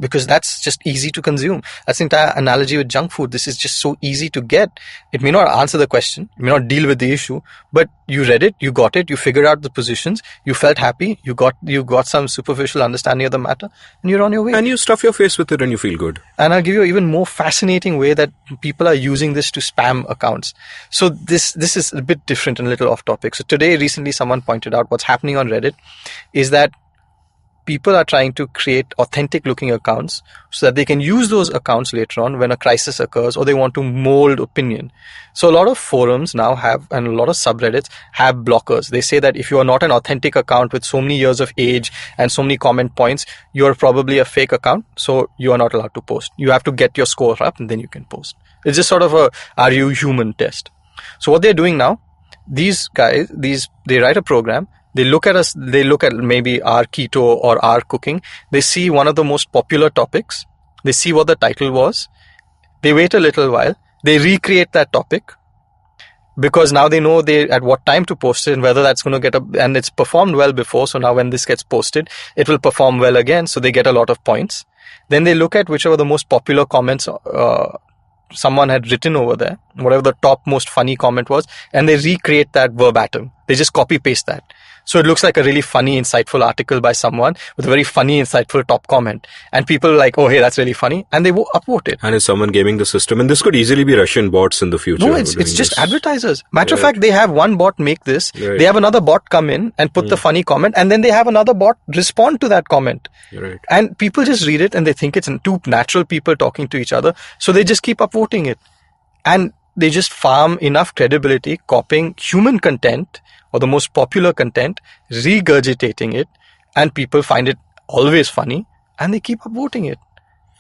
S4: because that's just easy to consume. That's the entire analogy with junk food. This is just so easy to get. It may not answer the question, it may not deal with the issue, but you read it, you got it, you figured out the positions, you felt happy, you got some superficial understanding of the matter, and you're on your way.
S2: And you stuff your face with it and you feel good.
S4: And I'll give you an even more fascinating way that people are using this to spam accounts. So this is a bit different and a little off topic. So recently someone pointed out what's happening on Reddit is that people are trying to create authentic looking accounts so that they can use those accounts later on when a crisis occurs or they want to mold opinion. So a lot of forums now have, and a lot of subreddits have blockers. They say that if you are not an authentic account with so many years of age and so many comment points, you're probably a fake account. So you are not allowed to post. You have to get your score up and then you can post. It's just sort of a, are you human test. So what they're doing now, these guys, they write a program. They look at maybe our keto or our cooking. They see one of the most popular topics. They see what the title was. They wait a little while. They recreate that topic because now they know at what time to post it and whether that's going to and it's performed well before. So now when this gets posted, it will perform well again. So they get a lot of points. Then they look at whichever the most popular comments someone had written over there, whatever the top most funny comment was, and they recreate that verbatim. They just copy paste that. So it looks like a really funny, insightful article by someone with a very funny, insightful top comment. And people are like, oh, hey, that's really funny. And they upvote it.
S2: And is someone gaming the system? And this could easily be Russian bots in the future.
S4: No, it's just advertisers. Matter of fact, they have one bot make this.
S2: Right.
S4: They have another bot come in and put the funny comment. And then they have another bot respond to that comment.
S2: Right.
S4: And people just read it and they think it's two natural people talking to each other. So they just keep upvoting it. And they just farm enough credibility copying human content or the most popular content, regurgitating it, and people find it always funny, and they keep upvoting it.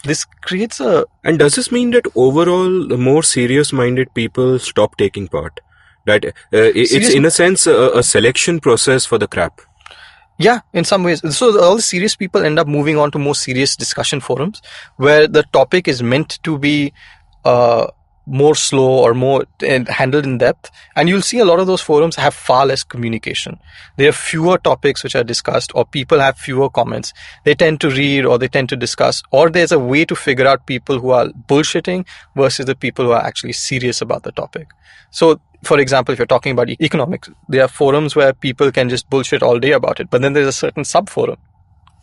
S4: This creates a...
S2: And does this mean that overall, the more serious-minded people stop taking part? That it's in a sense a selection process for the crap?
S4: Yeah, in some ways. So all the serious people end up moving on to more serious discussion forums where the topic is meant to be more slow or more handled in depth. And you'll see a lot of those forums have far less communication. There are fewer topics which are discussed, or people have fewer comments. They tend to read, or they tend to discuss, or there's a way to figure out people who are bullshitting versus the people who are actually serious about the topic. So, for example, if you're talking about economics, there are forums where people can just bullshit all day about it. But then there's a certain sub-forum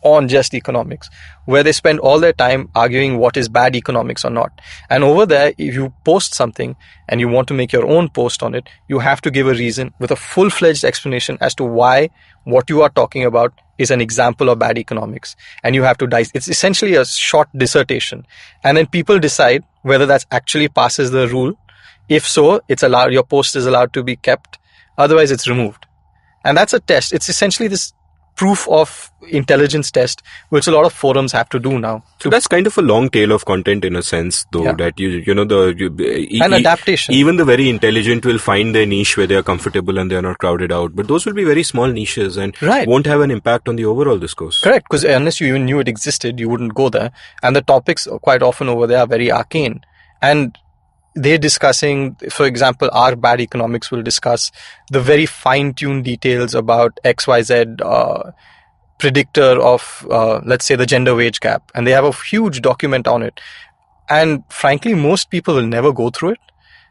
S4: on just economics where they spend all their time arguing what is bad economics or not. And over there, if you post something and you want to make your own post on it, you have to give a reason with a full-fledged explanation as to why what you are talking about is an example of bad economics. And you have to it's essentially a short dissertation. And then people decide whether that actually passes the rule. If so, it's allowed, your post is allowed to be kept. Otherwise, it's removed. And that's a test. It's essentially this proof of intelligence test, which a lot of forums have to do now.
S2: So that's kind of a long tail of content in a sense, though, that
S4: an adaptation.
S2: Even the very intelligent will find their niche where they are comfortable and they are not crowded out. But those will be very small niches and won't have an impact on the overall discourse.
S4: Correct, because unless you even knew it existed, you wouldn't go there. And the topics quite often over there are very arcane. And they're discussing, for example, our bad economics will discuss the very fine-tuned details about XYZ predictor of, let's say, the gender wage gap. And they have a huge document on it. And frankly, most people will never go through it.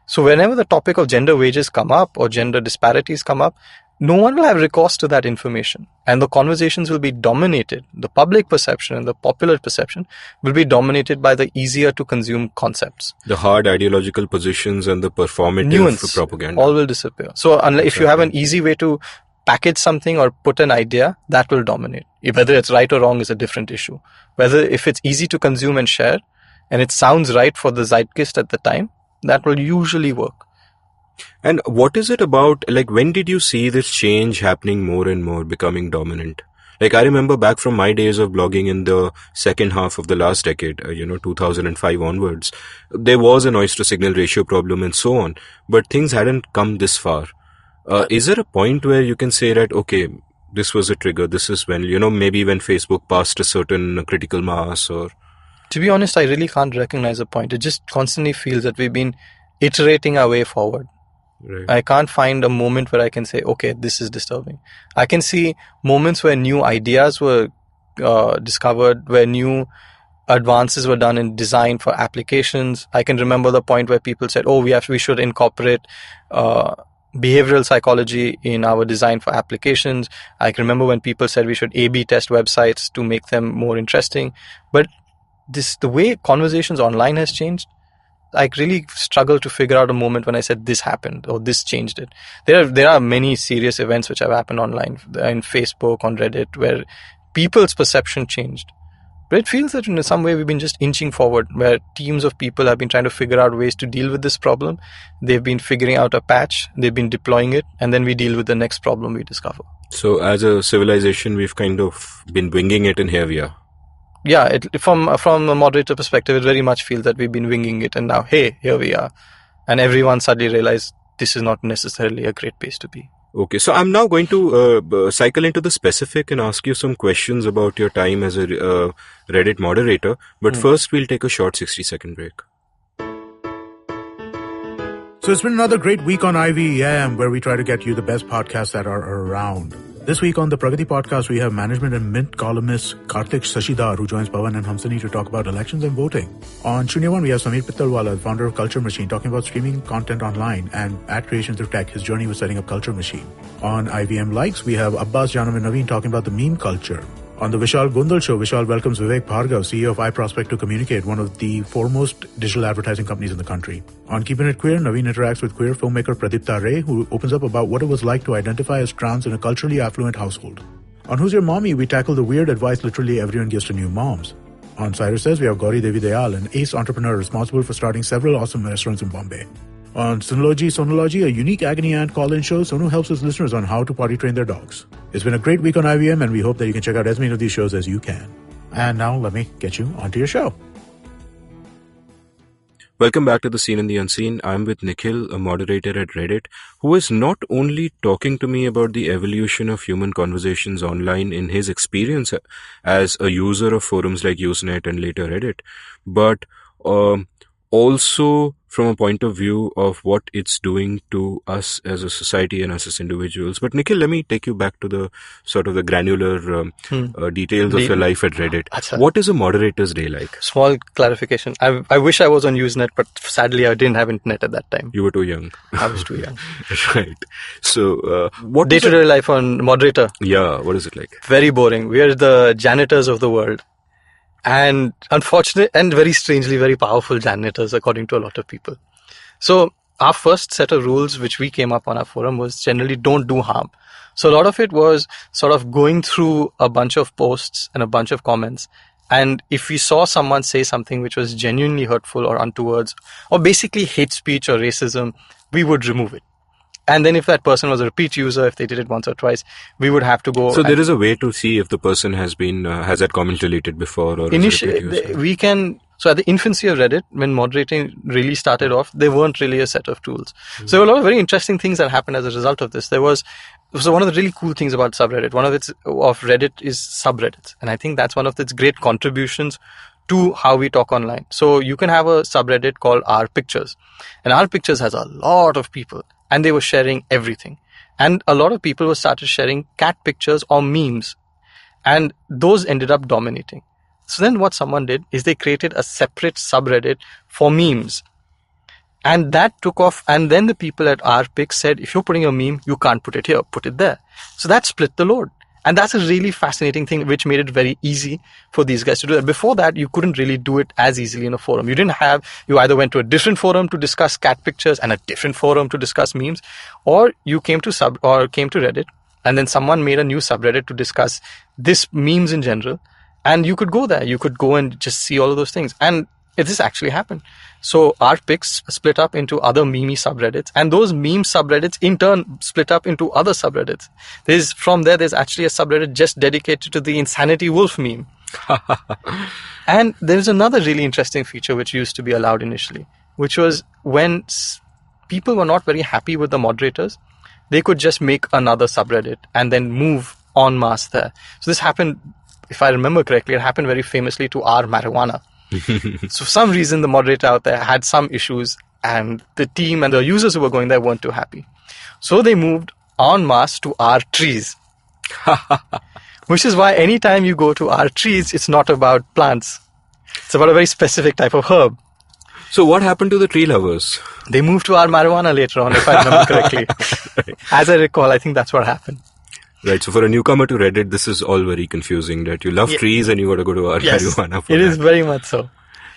S4: So whenever the topic of gender wages come up or gender disparities come up, no one will have recourse to that information. And the conversations will be dominated. The public perception and the popular perception will be dominated by the easier to consume concepts.
S2: The hard ideological positions and the performative propaganda.
S4: All will disappear. So if you have an easy way to package something or put an idea, that will dominate. Whether it's right or wrong is a different issue. If it's easy to consume and share, and it sounds right for the zeitgeist at the time, that will usually work.
S2: And what is it about, like, when did you see this change happening more and more, becoming dominant? Like, I remember back from my days of blogging in the second half of the last decade, 2005 onwards, there was an oyster signal ratio problem and so on, but things hadn't come this far. Is there a point where you can say that, okay, this was a trigger, this is when, maybe when Facebook passed a certain critical mass or...
S4: To be honest, I really can't recognize a point. It just constantly feels that we've been iterating our way forward.
S2: Right.
S4: I can't find a moment where I can say, okay, this is disturbing. I can see moments where new ideas were discovered, where new advances were done in design for applications. I can remember the point where people said, oh, we should incorporate behavioral psychology in our design for applications. I can remember when people said we should A/B test websites to make them more interesting. But the way conversations online has changed, I really struggle to figure out a moment when I said this happened or this changed it. There are many serious events which have happened online, in Facebook, on Reddit, where people's perception changed. But it feels that in some way we've been just inching forward, where teams of people have been trying to figure out ways to deal with this problem. They've been figuring out a patch, they've been deploying it, and then we deal with the next problem we discover.
S2: So as a civilization, we've kind of been winging it, and here we are.
S4: Yeah, from a moderator perspective, it very much feels that we've been winging it, and now, hey, here we are. And everyone suddenly realized this is not necessarily a great place to be.
S2: Okay, so I'm now going to cycle into the specific and ask you some questions about your time as a Reddit moderator. But first, we'll take a short 60-second break.
S1: So it's been another great week on IVEM, where we try to get you the best podcasts that are around. This week on the Pragati podcast, we have management and mint columnist Karthik Sashidhar, who joins Pawan and Hamsani to talk about elections and voting. On Shunya One, we have Sameer Pittalwala, the founder of Culture Machine, talking about streaming content online, and at Creation Through Tech, his journey with setting up Culture Machine. On IVM Likes, we have Abbas, Janam and Naveen talking about the meme culture. On the Vishal Gundal show, Vishal welcomes Vivek Bhargav, CEO of iProspect to Communicate, one of the foremost digital advertising companies in the country. On Keeping It Queer, Naveen interacts with queer filmmaker Pradipta Ray, who opens up about what it was like to identify as trans in a culturally affluent household. On Who's Your Mommy, we tackle the weird advice literally everyone gives to new moms. On Cyrus Says, we have Gauri Devi Dayal, an ace entrepreneur responsible for starting several awesome restaurants in Bombay. On Sonology, a unique agony aunt call-in show, Sonu helps his listeners on how to potty train their dogs. It's been a great week on IVM, and we hope that you can check out as many of these shows as you can. And now let me get you onto your show.
S2: Welcome back to The Scene and the Unseen. I'm with Nikhil, a moderator at Reddit, who is not only talking to me about the evolution of human conversations online in his experience as a user of forums like Usenet and later Reddit, but also from a point of view of what it's doing to us as a society and us as individuals. But Nikhil, let me take you back to the sort of the granular details of your life at Reddit.
S4: Achha.
S2: What is a moderator's day like?
S4: Small clarification. I wish I was on Usenet, but sadly I didn't have internet at that time.
S2: You were too young.
S4: I was too young.
S2: Right. So, what
S4: Day-to-day life on moderator.
S2: Yeah, what is it like?
S4: Very boring. We are the janitors of the world. And unfortunate and very strangely, very powerful janitors, according to a lot of people. So our first set of rules, which we came up on our forum, was generally don't do harm. So a lot of it was sort of going through a bunch of posts and a bunch of comments. And if we saw someone say something which was genuinely hurtful or untowards, or basically hate speech or racism, we would remove it. And then if that person was a repeat user, if they did it once or twice, we would have to go.
S2: So there is a way to see if the person has been, has that comment deleted before or
S4: initially, we can. So at the infancy of Reddit, when moderating really started off, there weren't really a set of tools. So there were a lot of very interesting things that happened as a result of this. So one of the really cool things about subreddit, of Reddit is subreddits. And I think that's one of its great contributions to how we talk online. So you can have a subreddit called Our Pictures. And Our Pictures has a lot of people. And they were sharing everything. And a lot of people started sharing cat pictures or memes. And those ended up dominating. So then what someone did is they created a separate subreddit for memes. And that took off. And then the people at Our Pics said, if you're putting a meme, you can't put it here, put it there. So that split the load. And that's a really fascinating thing, which made it very easy for these guys to do that. Before that, you couldn't really do it as easily in a forum. You either went to a different forum to discuss cat pictures and a different forum to discuss memes, or you came to Reddit, and then someone made a new subreddit to discuss this memes in general. And you could go there. You could go and just see all of those things. And this actually happened. So Our Pics split up into other meme subreddits, and those meme subreddits in turn split up into other subreddits. There's actually a subreddit just dedicated to the Insanity Wolf meme. And there's another really interesting feature which used to be allowed initially, which was when people were not very happy with the moderators, they could just make another subreddit and then move en masse there. So this happened, if I remember correctly, it happened very famously to Our Marijuana. So for some reason, the moderator out there had some issues, and the team and the users who were going there weren't too happy. So they moved en masse to Our Trees. Which is why anytime you go to Our Trees, it's not about plants. It's about a very specific type of herb.
S2: So what happened to the tree lovers?
S4: They moved to Our Marijuana later on, if I remember correctly. Right. As I recall, I think that's what happened.
S2: Right, so for a newcomer to Reddit, this is all very confusing, that you love trees and you got to go to Our Marijuana for
S4: it is very much so.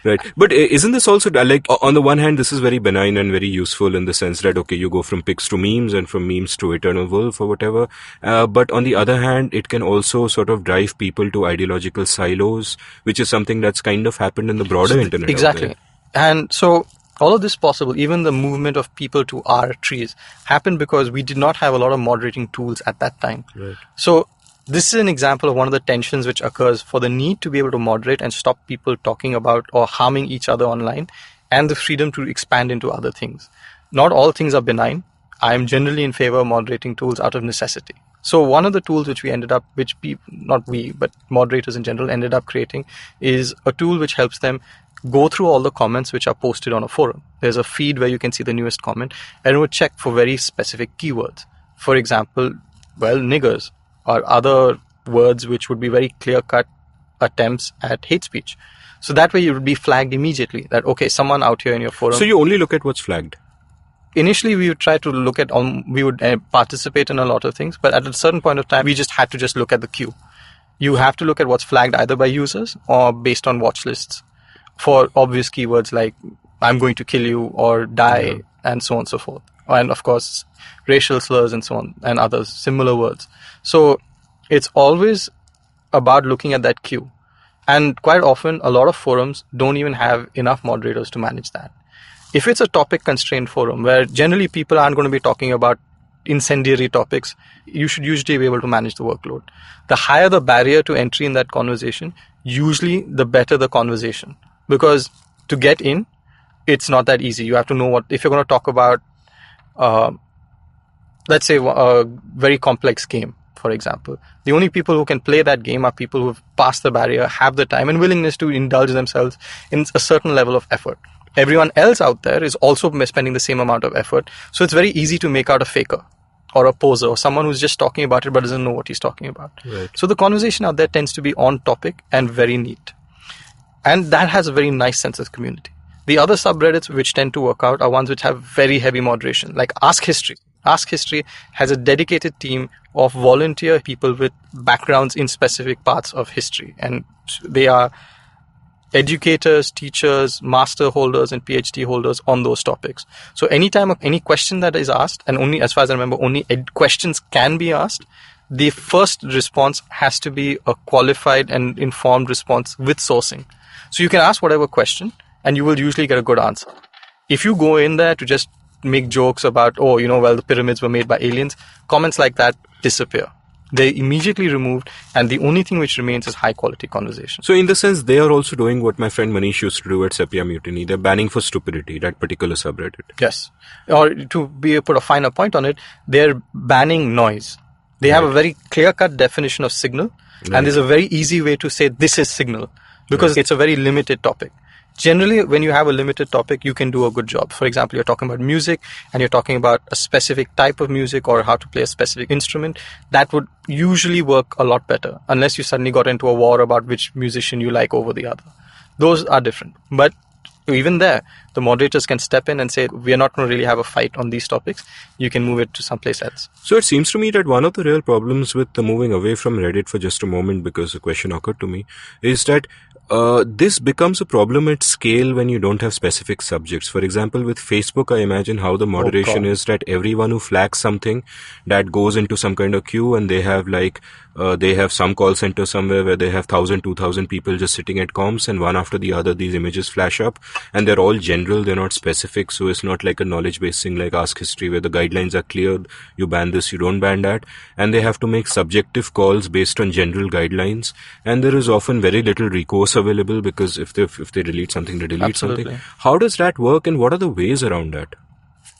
S2: Right, but isn't this also, like, on the one hand, this is very benign and very useful in the sense that, okay, you go from pics to memes and from memes to Eternal Wolf or whatever, but on the other hand, it can also sort of drive people to ideological silos, which is something that's kind of happened in the broader internet.
S4: Exactly. And so all of this possible, even the movement of people to Our Trees, happened because we did not have a lot of moderating tools at that time.
S2: Right.
S4: So this is an example of one of the tensions which occurs for the need to be able to moderate and stop people talking about or harming each other online, and the freedom to expand into other things. Not all things are benign. I am generally in favor of moderating tools out of necessity. So one of the tools which but moderators in general ended up creating is a tool which helps them go through all the comments which are posted on a forum. There's a feed where you can see the newest comment, and it would check for very specific keywords. For example, niggers, or other words which would be very clear-cut attempts at hate speech. So that way you would be flagged immediately that, okay, someone out here in your forum.
S2: So you only look at what's flagged?
S4: Initially, we would try to look at, we would participate in a lot of things, but at a certain point of time, we just had to look at the queue. You have to look at what's flagged either by users or based on watch lists for obvious keywords like I'm going to kill you or die and so on and so forth. And of course, racial slurs and so on and other similar words. So it's always about looking at that queue. And quite often, a lot of forums don't even have enough moderators to manage that. If it's a topic constrained forum where generally people aren't going to be talking about incendiary topics, you should usually be able to manage the workload. The higher the barrier to entry in that conversation, usually the better the conversation. Because to get in, it's not that easy. You have to know if you're going to talk about, let's say, a very complex game, for example. The only people who can play that game are people who've passed the barrier, have the time and willingness to indulge themselves in a certain level of effort. Everyone else out there is also spending the same amount of effort. So it's very easy to make out a faker or a poser or someone who's just talking about it but doesn't know what he's talking about.
S2: Right.
S4: So the conversation out there tends to be on topic and very neat. And that has a very nice sense of community. The other subreddits which tend to work out are ones which have very heavy moderation, like Ask History. Ask History has a dedicated team of volunteer people with backgrounds in specific parts of history. And they are educators, teachers, master holders, and PhD holders on those topics. So anytime any question that is asked, and only, as far as I remember, only questions can be asked, the first response has to be a qualified and informed response with sourcing. So you can ask whatever question, and you will usually get a good answer. If you go in there to just make jokes about, the pyramids were made by aliens, comments like that disappear. They're immediately removed, and the only thing which remains is high quality conversation.
S2: So in the sense, they are also doing what my friend Manish used to do at Sepia Mutiny. They're banning for stupidity, that particular subreddit.
S4: Yes. Or to put a finer point on it, they're banning noise. They have a very clear-cut definition of signal, and there's a very easy way to say this is signal, because it's a very limited topic. Generally, when you have a limited topic, you can do a good job. For example, you're talking about music and you're talking about a specific type of music or how to play a specific instrument. That would usually work a lot better, unless you suddenly got into a war about which musician you like over the other. Those are different. But even there, the moderators can step in and say, we are not going to really have a fight on these topics. You can move it to someplace else.
S2: So it seems to me that one of the real problems with the moving away from Reddit for just a moment, because the question occurred to me, is that this becomes a problem at scale when you don't have specific subjects. For example, with Facebook, I imagine how the moderation is that everyone who flags something that goes into some kind of queue, and they have they have some call center somewhere where they have 1,000, 2,000 people just sitting at comms, and one after the other these images flash up, and they're all general, they're not specific. So it's not like a knowledge-based thing like Ask History where the guidelines are clear, you ban this, you don't ban that, and they have to make subjective calls based on general guidelines, and there is often very little recourse available, because if they delete something, they delete something. How does that work, and what are the ways around that?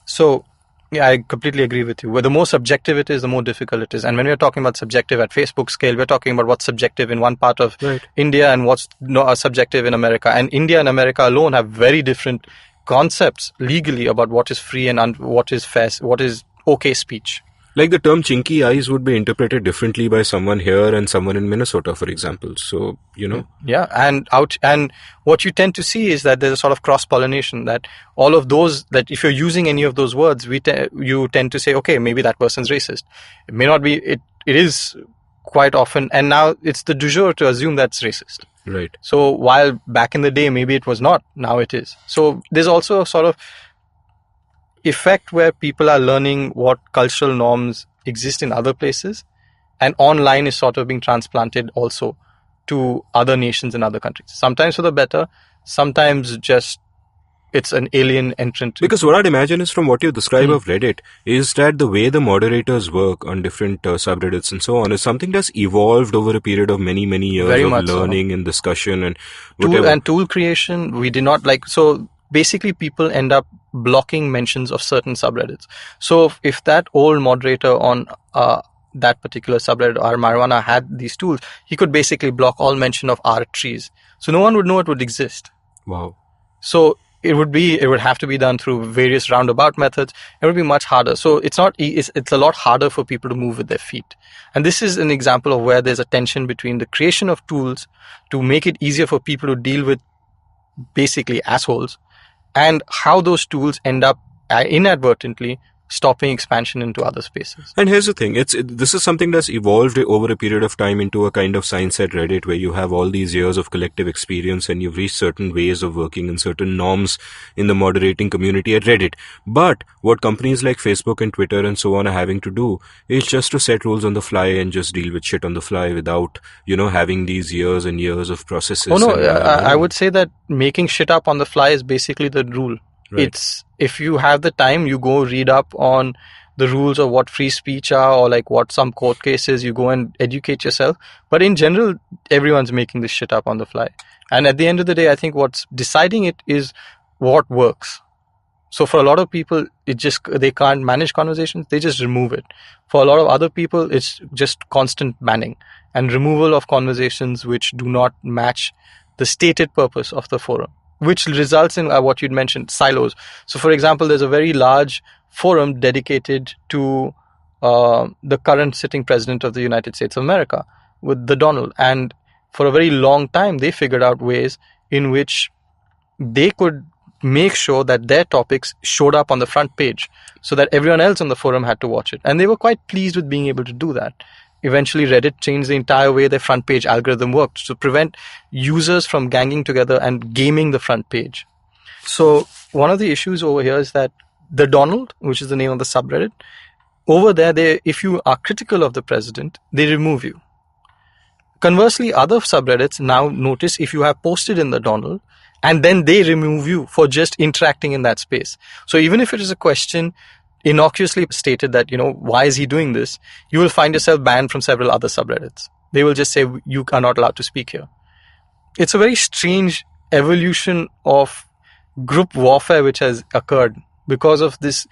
S4: So, yeah, I completely agree with you. Where the more subjective it is, the more difficult it is. And when we're talking about subjective at Facebook scale, we're talking about what's subjective in one part of India and what's subjective in America. And India and America alone have very different concepts legally about what is free and what is fair, what is okay speech.
S2: Like the term chinky eyes would be interpreted differently by someone here and someone in Minnesota, for example. So,
S4: Yeah, and what you tend to see is that there's a sort of cross-pollination, that all of those, that if you're using any of those words, you tend to say, okay, maybe that person's racist. It may not be, it is quite often, and now it's the du jour to assume that's racist.
S2: Right.
S4: So while back in the day, maybe it was not, now it is. So there's also a sort of effect where people are learning what cultural norms exist in other places, and online is sort of being transplanted also to other nations and other countries. Sometimes for the better, sometimes just it's an alien entrant.
S2: Because what I'd imagine is, from what you describe of Reddit, is that the way the moderators work on different subreddits and so on is something that's evolved over a period of many, many years
S4: Very
S2: of
S4: much
S2: learning and discussion and
S4: tool creation. We did not so basically people end up blocking mentions of certain subreddits. So if that old moderator on that particular subreddit, R Marijuana, had these tools, he could basically block all mention of R trees. So no one would know it would exist.
S2: Wow.
S4: So it would have to be done through various roundabout methods. It would be much harder. So it's a lot harder for people to move with their feet. And this is an example of where there's a tension between the creation of tools to make it easier for people to deal with basically assholes, and how those tools end up inadvertently stopping expansion into other spaces.
S2: And here's the thing, this is something that's evolved over a period of time into a kind of science at Reddit, where you have all these years of collective experience and you've reached certain ways of working and certain norms in the moderating community at Reddit. But what companies like Facebook and Twitter and so on are having to do is just to set rules on the fly and just deal with shit on the fly without, having these years and years of processes.
S4: Oh no, I would say that making shit up on the fly is basically the rule. Right. It's, if you have the time, you go read up on the rules of what free speech are, or like what some court cases, you go and educate yourself. But in general, everyone's making this shit up on the fly. And at the end of the day, I think what's deciding it is what works. So for a lot of people, they can't manage conversations, they just remove it. For a lot of other people, it's just constant banning and removal of conversations which do not match the stated purpose of the forum, which results in what you'd mentioned, silos. So for example, there's a very large forum dedicated to the current sitting president of the United States of America, with the Donald. And for a very long time, they figured out ways in which they could make sure that their topics showed up on the front page so that everyone else on the forum had to watch it. And they were quite pleased with being able to do that. Eventually, Reddit changed the entire way their front page algorithm worked to prevent users from ganging together and gaming the front page. So one of the issues over here is that the Donald, which is the name of the subreddit, over there, if you are critical of the president, they remove you. Conversely, other subreddits now notice if you have posted in the Donald, and then they remove you for just interacting in that space. So even if it is a question innocuously stated that, why is he doing this, you will find yourself banned from several other subreddits. They will just say, you are not allowed to speak here. It's a very strange evolution of group warfare which has occurred because of this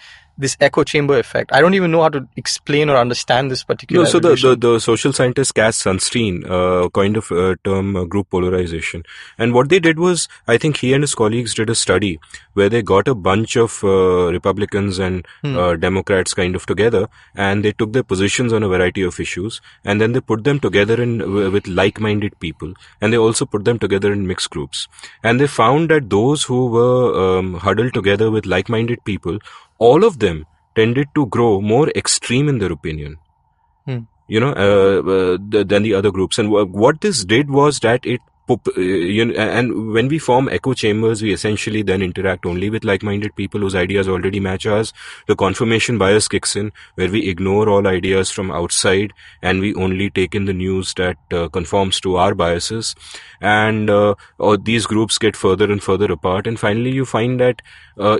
S4: echo chamber effect. I don't even know how to explain or understand this particular
S2: so the social scientist Cass Sunstein coined a term group polarization. And what they did was, I think he and his colleagues did a study where they got a bunch of Republicans and Democrats kind of together, and they took their positions on a variety of issues, and then they put them together with like-minded people, and they also put them together in mixed groups. And they found that those who were huddled together with like-minded people, all of them tended to grow more extreme in their opinion, than the other groups. And what this did was that it, and when we form echo chambers, we essentially then interact only with like-minded people whose ideas already match ours. The confirmation bias kicks in, where we ignore all ideas from outside and we only take in the news that conforms to our biases. And these groups get further and further apart. And finally, you find that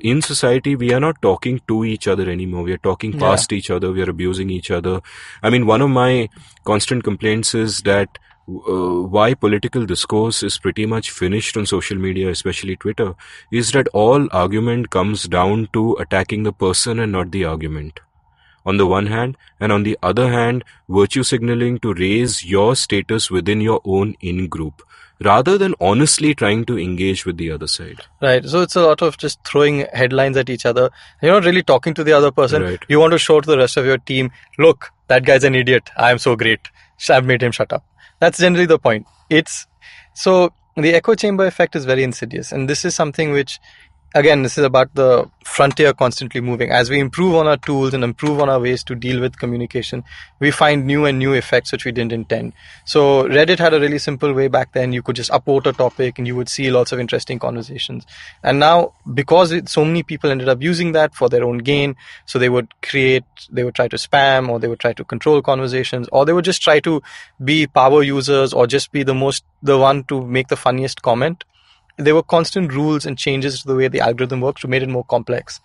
S2: in society, we are not talking to each other anymore. We are talking past each other. We are abusing each other. I mean, one of my constant complaints is that why political discourse is pretty much finished on social media, especially Twitter, is that all argument comes down to attacking the person and not the argument, on the one hand, and on the other hand, virtue signaling to raise your status within your own in-group, rather than honestly trying to engage with the other side.
S4: Right. So it's a lot of just throwing headlines at each other. You're not really talking to the other person.
S2: Right.
S4: You want to show to the rest of your team, look, that guy's an idiot. I am so great. I've made him shut up. That's generally the point. So the echo chamber effect is very insidious. And this is something which, again, this is about the frontier constantly moving. As we improve on our tools and improve on our ways to deal with communication, we find new and new effects which we didn't intend. So Reddit had a really simple way back then. You could just upvote a topic and you would see lots of interesting conversations. And now, because so many people ended up using that for their own gain, so they would try to spam, or they would try to control conversations, or they would just try to be power users, or just be the one to make the funniest comment. There were constant rules and changes to the way the algorithm works to make it more complex.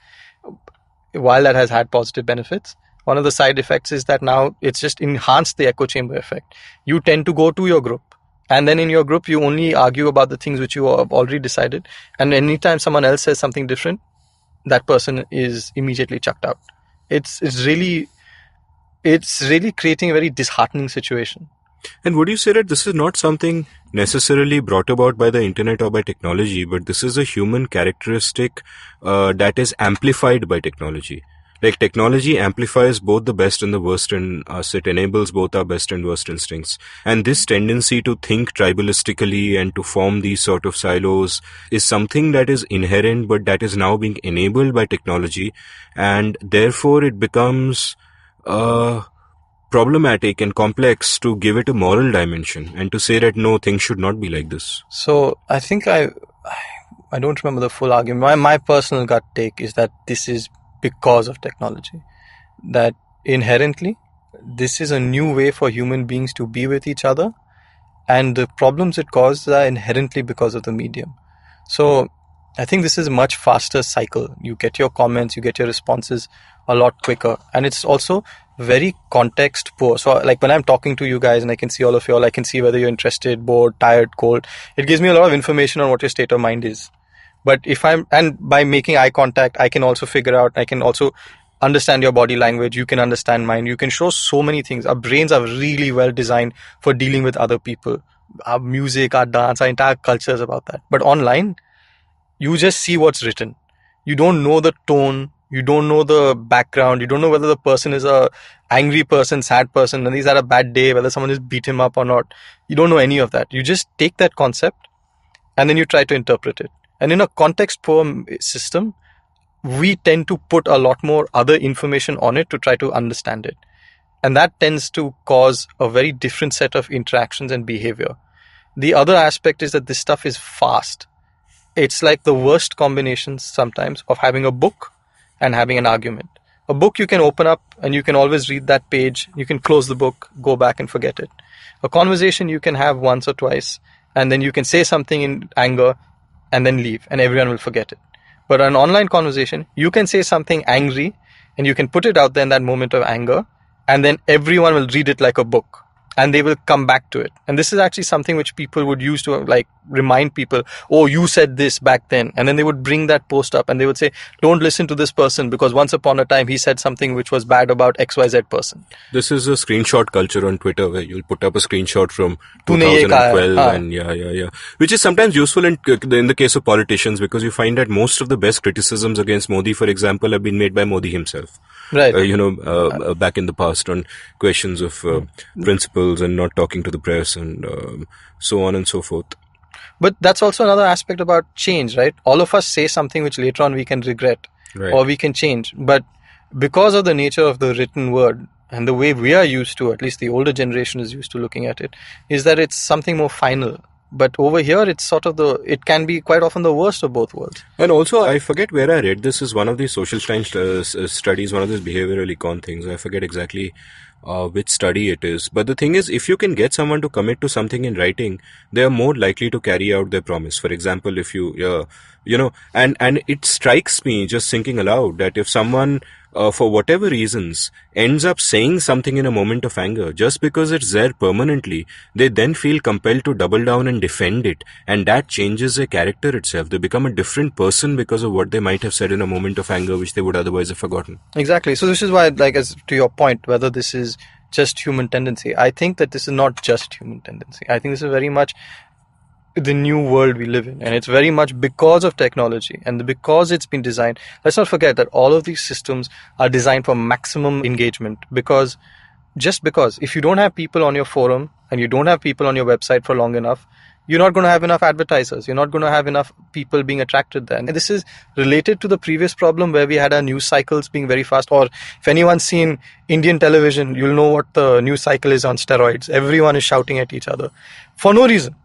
S4: While that has had positive benefits, one of the side effects is that now it's just enhanced the echo chamber effect. You tend to go to your group, and then in your group you only argue about the things which you have already decided, and anytime someone else says something different, that person is immediately chucked out. It's really creating a very disheartening situation.
S2: And would you say that this is not something necessarily brought about by the internet or by technology, but this is a human characteristic that is amplified by technology? Like, technology amplifies both the best and the worst in us. It enables both our best and worst instincts. And this tendency to think tribalistically and to form these sort of silos is something that is inherent, but that is now being enabled by technology. And therefore it becomes problematic and complex to give it a moral dimension and to say that no, things should not be like this.
S4: So I think I don't remember the full argument. My personal gut take is that this is because of technology. That inherently, this is a new way for human beings to be with each other, and the problems it causes are inherently because of the medium. So I think this is a much faster cycle. You get your comments, you get your responses a lot quicker, and it's also very context poor. So like when I'm talking to you guys and I can see all of you all, I can see whether you're interested, bored, tired, cold. It gives me a lot of information on what your state of mind is. But and by making eye contact, I can also understand your body language. You can understand mine. You can show so many things. Our brains are really well designed for dealing with other people. Our music, our dance, our entire culture is about that. But online, you just see what's written. You don't know the tone. You don't know the background. You don't know whether the person is a angry person, sad person, and he's had a bad day, whether someone just beat him up or not. You don't know any of that. You just take that concept and then you try to interpret it. And in a context poem system, we tend to put a lot more other information on it to try to understand it. And that tends to cause a very different set of interactions and behavior. The other aspect is that this stuff is fast. It's like the worst combinations sometimes of having a book and having an argument. A book you can open up and you can always read that page. You can close the book, go back and forget it. A conversation you can have once or twice, and then you can say something in anger and then leave, and everyone will forget it. But an online conversation, you can say something angry and you can put it out there in that moment of anger, and then everyone will read it like a book and they will come back to it. And this is actually something which people would use to like remind people, oh, you said this back then. And then they would bring that post up and they would say, don't listen to this person because once upon a time he said something which was bad about XYZ person.
S2: This is a screenshot culture on Twitter where you'll put up a screenshot from 2012 and yeah. Which is sometimes useful in the case of politicians, because you find that most of the best criticisms against Modi, for example, have been made by Modi himself.
S4: Right.
S2: Back in the past on questions of principles and not talking to the press and so on and so forth.
S4: But that's also another aspect about change, right? All of us say something which later on we can regret, right, or we can change. But because of the nature of the written word and the way we are used to, at least the older generation is used to looking at it, is that it's something more final. But over here, it's sort of it can be quite often the worst of both worlds.
S2: And also, I forget where I read this is one of these social science studies, one of these behavioral econ things. I forget exactly which study it is. But the thing is, if you can get someone to commit to something in writing, they are more likely to carry out their promise. For example, if and it strikes me just thinking aloud that if someone, for whatever reasons, ends up saying something in a moment of anger, just because it's there permanently, they then feel compelled to double down and defend it. And that changes their character itself. They become a different person because of what they might have said in a moment of anger, which they would otherwise have forgotten.
S4: Exactly. So this is why, like, as to your point, whether this is just human tendency, I think that this is not just human tendency. I think this is very much the new world we live in, and it's very much because of technology and because it's been designed. Let's not forget that all of these systems are designed for maximum engagement, because if you don't have people on your forum and you don't have people on your website for long enough, you're not going to have enough advertisers. You're not going to have enough people being attracted there. And this is related to the previous problem where we had our news cycles being very fast. Or if anyone's seen Indian television, you'll know what the news cycle is on steroids. Everyone is shouting at each other for no reason.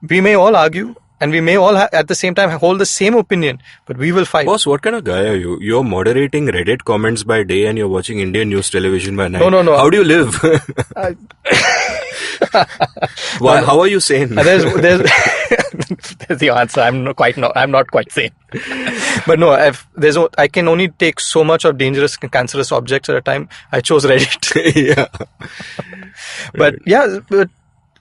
S4: We may all argue and we may all at the same time hold the same opinion, but we will fight.
S2: Boss, what kind of guy are you? You're moderating Reddit comments by day and you're watching Indian news television by night.
S4: No.
S2: How do you live? Why? How are you sane?
S4: There's the answer. I'm not quite sane. But no, I can only take so much of dangerous and cancerous objects at a time. I chose Reddit.
S2: Yeah.
S4: But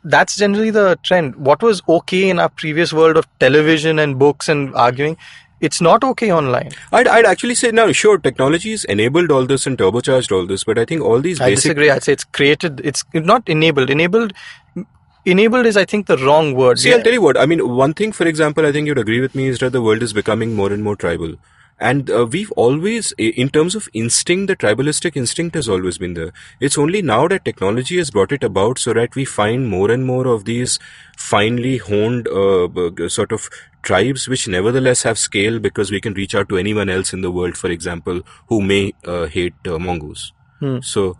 S4: that's generally the trend. What was okay in our previous world of television and books and arguing, it's not okay online.
S2: I'd actually say, now, sure, technology has enabled all this and turbocharged all this, but I think all these
S4: I disagree. I'd say it's created, it's not enabled. Enabled is, I think, the wrong word.
S2: See, I'll tell you what. I mean, one thing, for example, I think you'd agree with me is that the world is becoming more and more tribal. And we've always, in terms of instinct, the tribalistic instinct has always been there. It's only now that technology has brought it about so that we find more and more of these finely honed sort of tribes which nevertheless have scale, because we can reach out to anyone else in the world, for example, who may hate mongoose. So,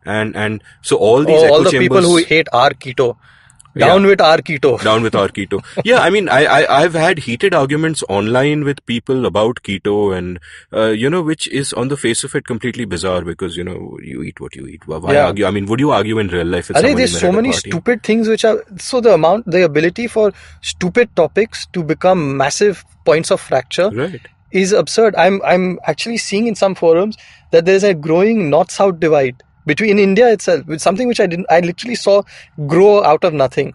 S2: and so all these echo
S4: the
S2: chambers,
S4: people who hate our keto. Down with our keto. Yeah, I mean, I've had heated arguments online with people about keto and, which is on the face of it completely bizarre, because, you eat what you eat. Why argue? I mean, would you argue in real life? There's so many stupid things which are, so the ability for stupid topics to become massive points of fracture,
S2: right,
S4: is absurd. I'm actually seeing in some forums that there's a growing north-south divide between India itself, with something which I literally saw grow out of nothing.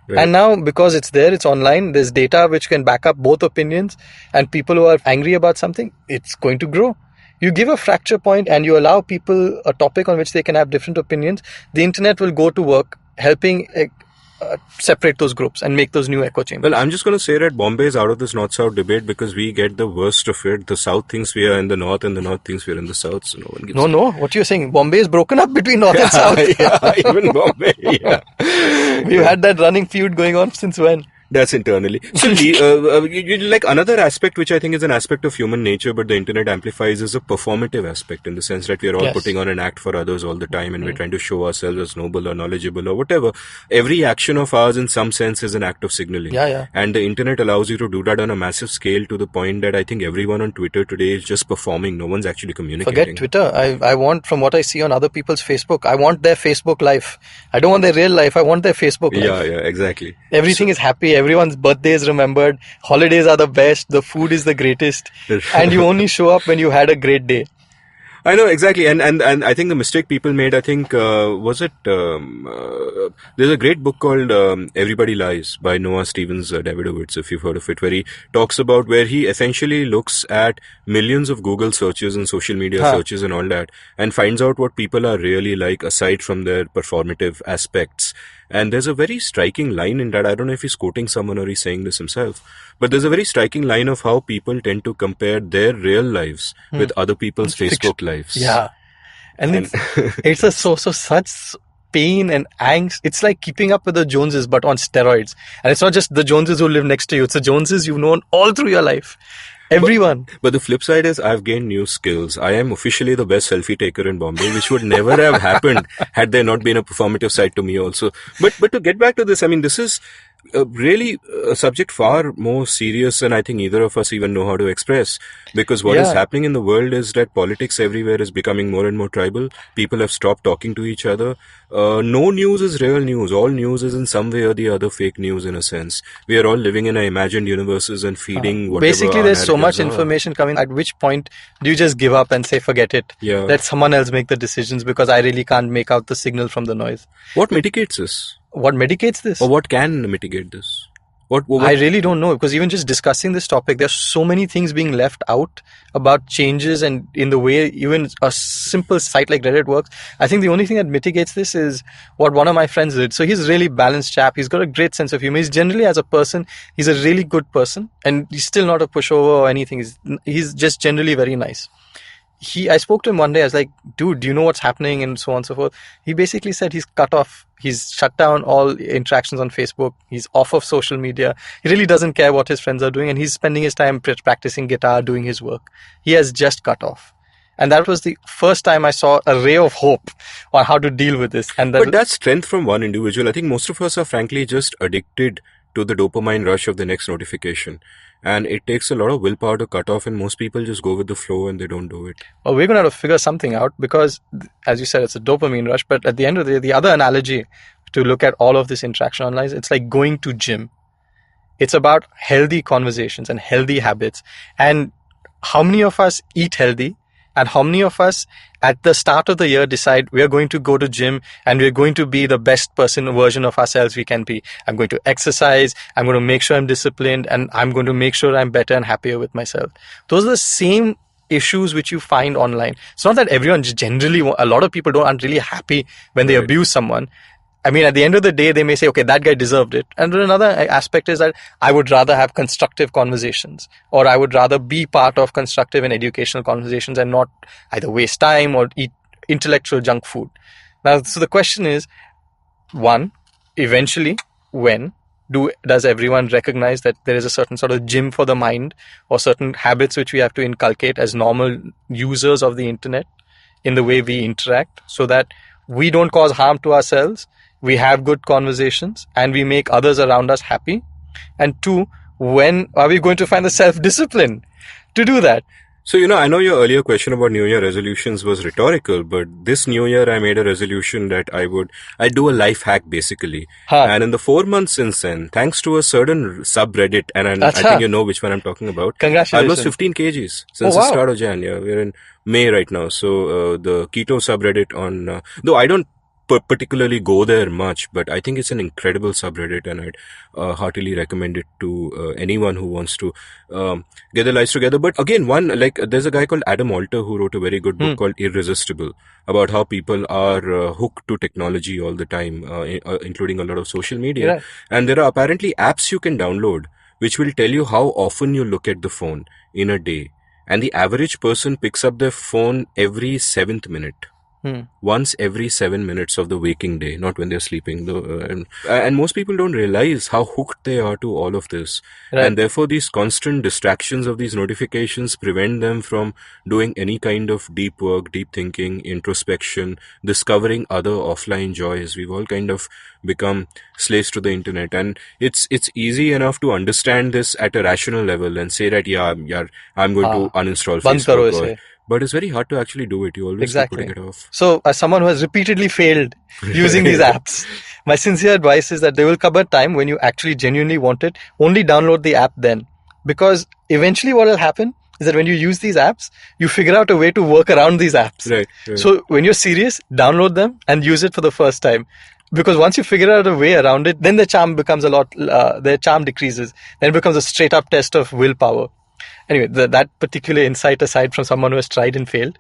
S2: Right.
S4: And now, because it's there, it's online, there's data which can back up both opinions, and people who are angry about something, it's going to grow. You give a fracture point and you allow people a topic on which they can have different opinions, the internet will go to work helping separate those groups and make those new echo chambers.
S2: Well, I'm just going to say that Bombay is out of this North-South debate because we get the worst of it. The South thinks we are in the North and the North thinks we are in the South. So no one gives
S4: No, what you're saying, Bombay is broken up between North and South.
S2: Yeah, even Bombay, yeah.
S4: We've had that running feud going on since when?
S2: That's internally. So, like another aspect, which I think is an aspect of human nature, but the internet amplifies, is a performative aspect in the sense that we are all putting on an act for others all the time, and we're trying to show ourselves as noble or knowledgeable or whatever. Every action of ours, in some sense, is an act of signaling.
S4: Yeah.
S2: And the internet allows you to do that on a massive scale to the point that I think everyone on Twitter today is just performing. No one's actually communicating.
S4: Forget Twitter. I want, from what I see on other people's Facebook, I want their Facebook life. I don't want their real life. I want their Facebook life.
S2: Yeah, exactly.
S4: Everything is happy. Everyone's birthday is remembered. Holidays are the best. The food is the greatest. And you only show up when you had a great day.
S2: I know, exactly. And I think the mistake people made, I think, there's a great book called Everybody Lies by Noah Stevens Davidovitz, if you've heard of it, where he talks about where he essentially looks at millions of Google searches and social media searches and all that and finds out what people are really like aside from their performative aspects. And there's a very striking line in that. I don't know if he's quoting someone or he's saying this himself, but there's a very striking line of how people tend to compare their real lives with other people's Facebook lives.
S4: Yeah. And it's a source of such pain and angst. It's like keeping up with the Joneses, but on steroids. And it's not just the Joneses who live next to you. It's the Joneses you've known all through your life. Everyone.
S2: But the flip side is I've gained new skills. I am officially the best selfie taker in Bombay, which would never have happened had there not been a performative side to me also. But to get back to this, I mean, this is really a subject far more serious than I think either of us even know how to express. Because what is happening in the world is that politics everywhere is becoming more and more tribal. People have stopped talking to each other. No news is real news. All news is in some way or the other fake news in a sense. We are all living in imagined universes and feeding whatever.
S4: Basically, there's so much information coming. At which point do you just give up and say, forget it?
S2: Yeah.
S4: Let someone else make the decisions because I really can't make out the signal from the noise.
S2: What mitigates this?
S4: What mitigates this?
S2: Or what can mitigate this? What?
S4: I really don't know, because even just discussing this topic, there's so many things being left out about changes and in the way even a simple site like Reddit works. I think the only thing that mitigates this is what one of my friends did. So he's a really balanced chap. He's got a great sense of humor. He's generally, as a person, he's a really good person, and he's still not a pushover or anything. He's just generally very nice. I spoke to him one day. I was like, dude, do you know what's happening? And so on and so forth. He basically said he's cut off. He's shut down all interactions on Facebook. He's off of social media. He really doesn't care what his friends are doing. And he's spending his time practicing guitar, doing his work. He has just cut off. And that was the first time I saw a ray of hope on how to deal with this.
S2: But that's strength from one individual. I think most of us are frankly just addicted to the dopamine rush of the next notification. And it takes a lot of willpower to cut off, and most people just go with the flow and they don't do it.
S4: Well, we're going to have to figure something out because, as you said, it's a dopamine rush. But at the end of the day, the other analogy to look at all of this interaction online, it's like going to gym. It's about healthy conversations and healthy habits. And how many of us eat healthy? And how many of us at the start of the year decide we are going to go to gym and we're going to be the best version of ourselves we can be. I'm going to exercise. I'm going to make sure I'm disciplined, and I'm going to make sure I'm better and happier with myself. Those are the same issues which you find online. It's not that everyone generally, a lot of people aren't really happy when they abuse someone. I mean, at the end of the day, they may say, okay, that guy deserved it. And another aspect is that I would rather have constructive conversations, or I would rather be part of constructive and educational conversations and not either waste time or eat intellectual junk food. Now, so the question is, one, eventually, when does everyone recognize that there is a certain sort of gym for the mind or certain habits which we have to inculcate as normal users of the internet in the way we interact so that we don't cause harm to ourselves, we have good conversations, and we make others around us happy? And two, when are we going to find the self-discipline to do that?
S2: So, I know your earlier question about New Year resolutions was rhetorical, but this New Year I made a resolution that I'd do a life hack basically. And in the 4 months since then, thanks to a certain subreddit, and I think you know which one I'm talking about.
S4: Congratulations.
S2: I lost 15 kgs since the start of Jan. Yeah, we're in May right now. So, the keto subreddit on, though I don't particularly go there much, but I think it's an incredible subreddit, and I'd heartily recommend it to anyone who wants to get their lives together. But again, there's a guy called Adam Alter who wrote a very good book called Irresistible, about how people are hooked to technology all the time, including a lot of social media.
S4: Right.
S2: And there are apparently apps you can download which will tell you how often you look at the phone in a day. And the average person picks up their phone every 7th minute. Once every 7 minutes of the waking day, not when they're sleeping. And most people don't realize how hooked they are to all of this.
S4: Right.
S2: And therefore, these constant distractions of these notifications prevent them from doing any kind of deep work, deep thinking, introspection, discovering other offline joys. We've all kind of become slaves to the internet. And it's easy enough to understand this at a rational level and say that, I'm going to uninstall Facebook. But it's very hard to actually do it. You always keep putting it off.
S4: So, as someone who has repeatedly failed using these apps, my sincere advice is that there will come a time when you actually genuinely want it. Only download the app then. Because eventually what will happen is that when you use these apps, you figure out a way to work around these apps.
S2: Right.
S4: So, when you're serious, download them and use it for the first time. Because once you figure out a way around it, then the charm becomes their charm decreases. Then it becomes a straight up test of willpower. Anyway, that particular insight aside from someone who has tried and failed,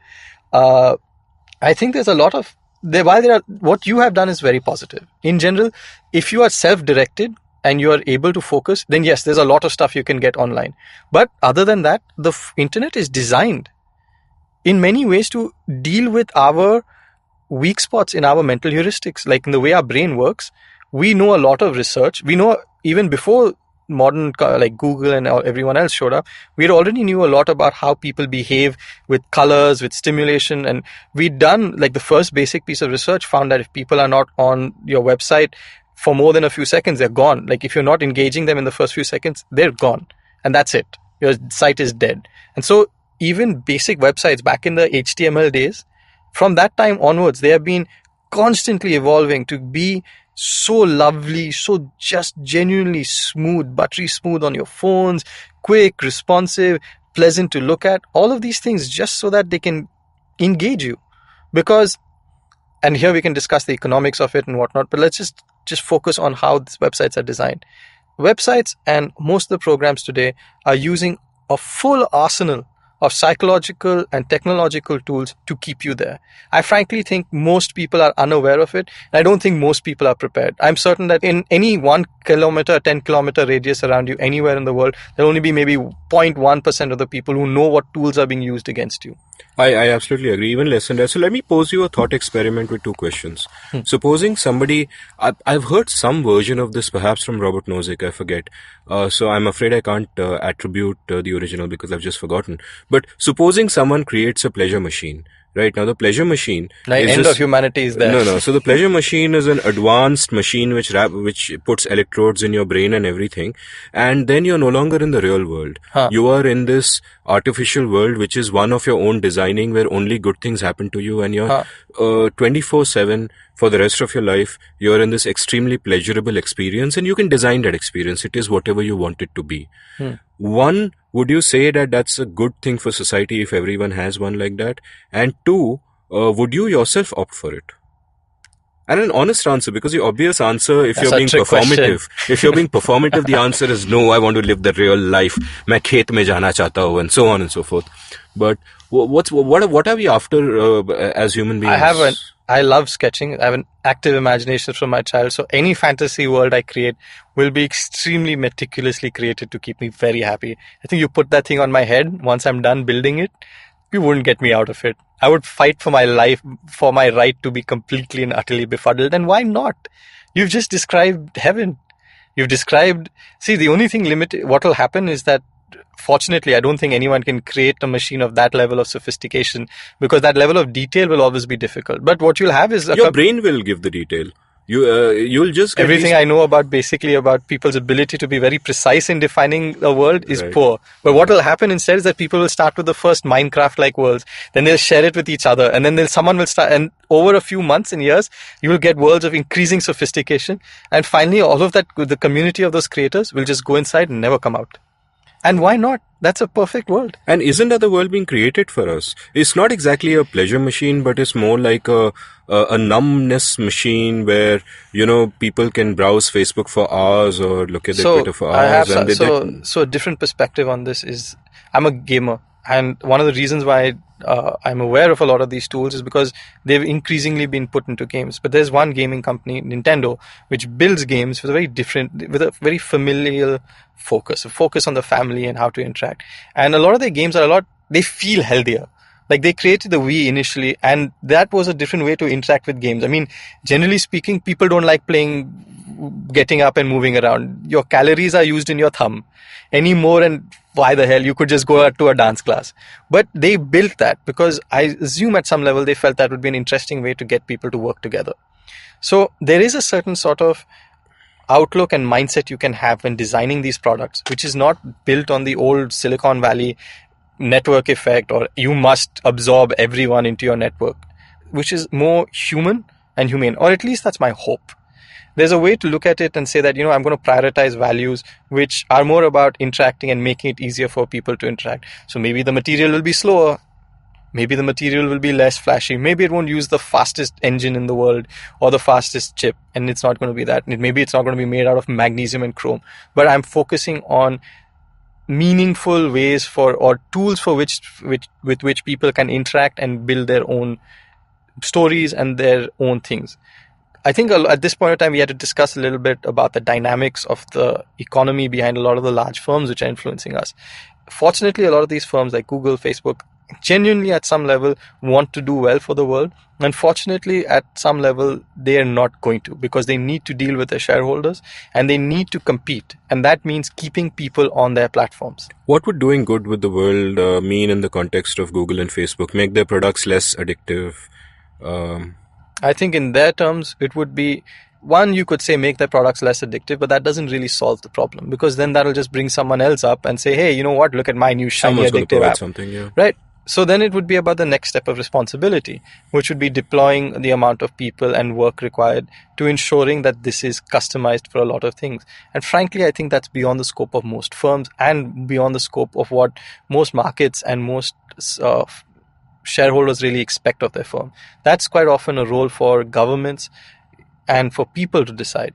S4: I think there's a lot of... what you have done is very positive. In general, if you are self-directed and you are able to focus, then yes, there's a lot of stuff you can get online. But other than that, the internet is designed in many ways to deal with our weak spots in our mental heuristics. Like in the way our brain works, we know a lot of research. We know even before modern like Google and everyone else showed up, we already knew a lot about how people behave with colors, with stimulation. And we'd done like the first basic piece of research found that if people are not on your website for more than a few seconds, they're gone. Like if you're not engaging them in the first few seconds, they're gone. And that's it. Your site is dead. And so even basic websites back in the HTML days, from that time onwards, they have been constantly evolving to be so lovely, so just genuinely smooth, buttery smooth on your phones, quick, responsive, pleasant to look at, all of these things just so that they can engage you. Because, and here we can discuss the economics of it and whatnot, but let's just focus on how these websites are designed. Websites and most of the programs today are using a full arsenal of psychological and technological tools to keep you there. I frankly think most people are unaware of it. And I don't think most people are prepared. I'm certain that in any 1 kilometer, 10 kilometer radius around you, anywhere in the world, there'll only be maybe 0.1% of the people who know what tools are being used against you.
S2: I absolutely agree, even less than that. So let me pose you a thought experiment with 2 questions. Supposing somebody, I've heard some version of this perhaps from Robert Nozick, I forget. So I'm afraid I can't attribute the original because I've just forgotten. But supposing someone creates a pleasure machine. Right now, the pleasure machine.
S4: The end of humanity is there.
S2: No. So the pleasure machine is an advanced machine which puts electrodes in your brain and everything, and then you're no longer in the real world. You are in this artificial world, which is one of your own designing, where only good things happen to you, and you're 24/7 for the rest of your life. You're in this extremely pleasurable experience, and you can design that experience. It is whatever you want it to be. One, would you say that that's a good thing for society if everyone has one like that? And 2, would you yourself opt for it? And an honest answer, because the obvious answer, if you're being performative, the answer is no, I want to live the real life. मैं खेत में जाना चाहता हूँ, and so on and so forth. But what are we after as human beings?
S4: I love sketching. I have an active imagination from my child. So any fantasy world I create will be extremely meticulously created to keep me very happy. I think you put that thing on my head, once I'm done building it, you wouldn't get me out of it. I would fight for my life, for my right to be completely and utterly befuddled. And why not? You've just described heaven. The only thing what will happen is that, fortunately, I don't think anyone can create a machine of that level of sophistication, because that level of detail will always be difficult. But what you'll have is
S2: your brain will give the detail. You'll just
S4: everything I know about people's ability to be very precise in defining a world is poor. But what will happen instead is that people will start with the first Minecraft-like worlds, then they'll share it with each other, and then someone will start, and over a few months and years, you will get worlds of increasing sophistication, and finally, all of that, the community of those creators will just go inside and never come out. And why not? That's a perfect world.
S2: And isn't that the world being created for us? It's not exactly a pleasure machine, but it's more like a numbness machine where, people can browse Facebook for hours or look at their Twitter for hours.
S4: So a different perspective on this is, I'm a gamer. And one of the reasons why I'm aware of a lot of these tools is because they've increasingly been put into games. But there's one gaming company, Nintendo, which builds games with a very familial focus, a focus on the family and how to interact. And a lot of their games they feel healthier. Like, they created the Wii initially, and that was a different way to interact with games. I mean, generally speaking, people don't like getting up and moving around. Your calories are used in your thumb anymore, and why the hell, you could just go to a dance class. But they built that because I assume at some level they felt that would be an interesting way to get people to work together. So there is a certain sort of outlook and mindset you can have when designing these products, which is not built on the old Silicon Valley network effect, or you must absorb everyone into your network, which is more human and humane, or at least that's my hope. There's a way to look at it and say that, I'm going to prioritize values which are more about interacting and making it easier for people to interact. So maybe the material will be slower. Maybe the material will be less flashy. Maybe it won't use the fastest engine in the world or the fastest chip. And it's not going to be that. Maybe it's not going to be made out of magnesium and chrome. But I'm focusing on meaningful ways or tools with which people can interact and build their own stories and their own things. I think at this point in time, we had to discuss a little bit about the dynamics of the economy behind a lot of the large firms which are influencing us. Fortunately, a lot of these firms like Google, Facebook, genuinely at some level want to do well for the world. Unfortunately, at some level, they are not going to, because they need to deal with their shareholders and they need to compete. And that means keeping people on their platforms.
S2: What would doing good with the world mean in the context of Google and Facebook? Make their products less addictive?
S4: I think in their terms, it would be, one, you could say make their products less addictive, but that doesn't really solve the problem, because then that'll just bring someone else up and say, hey, you know what, look at my new shiny addictive app.
S2: Something, yeah.
S4: Right. So then it would be about the next step of responsibility, which would be deploying the amount of people and work required to ensuring that this is customized for a lot of things. And frankly, I think that's beyond the scope of most firms and beyond the scope of what most markets and most shareholders really expect of their firm. That's quite often a role for governments and for people to decide.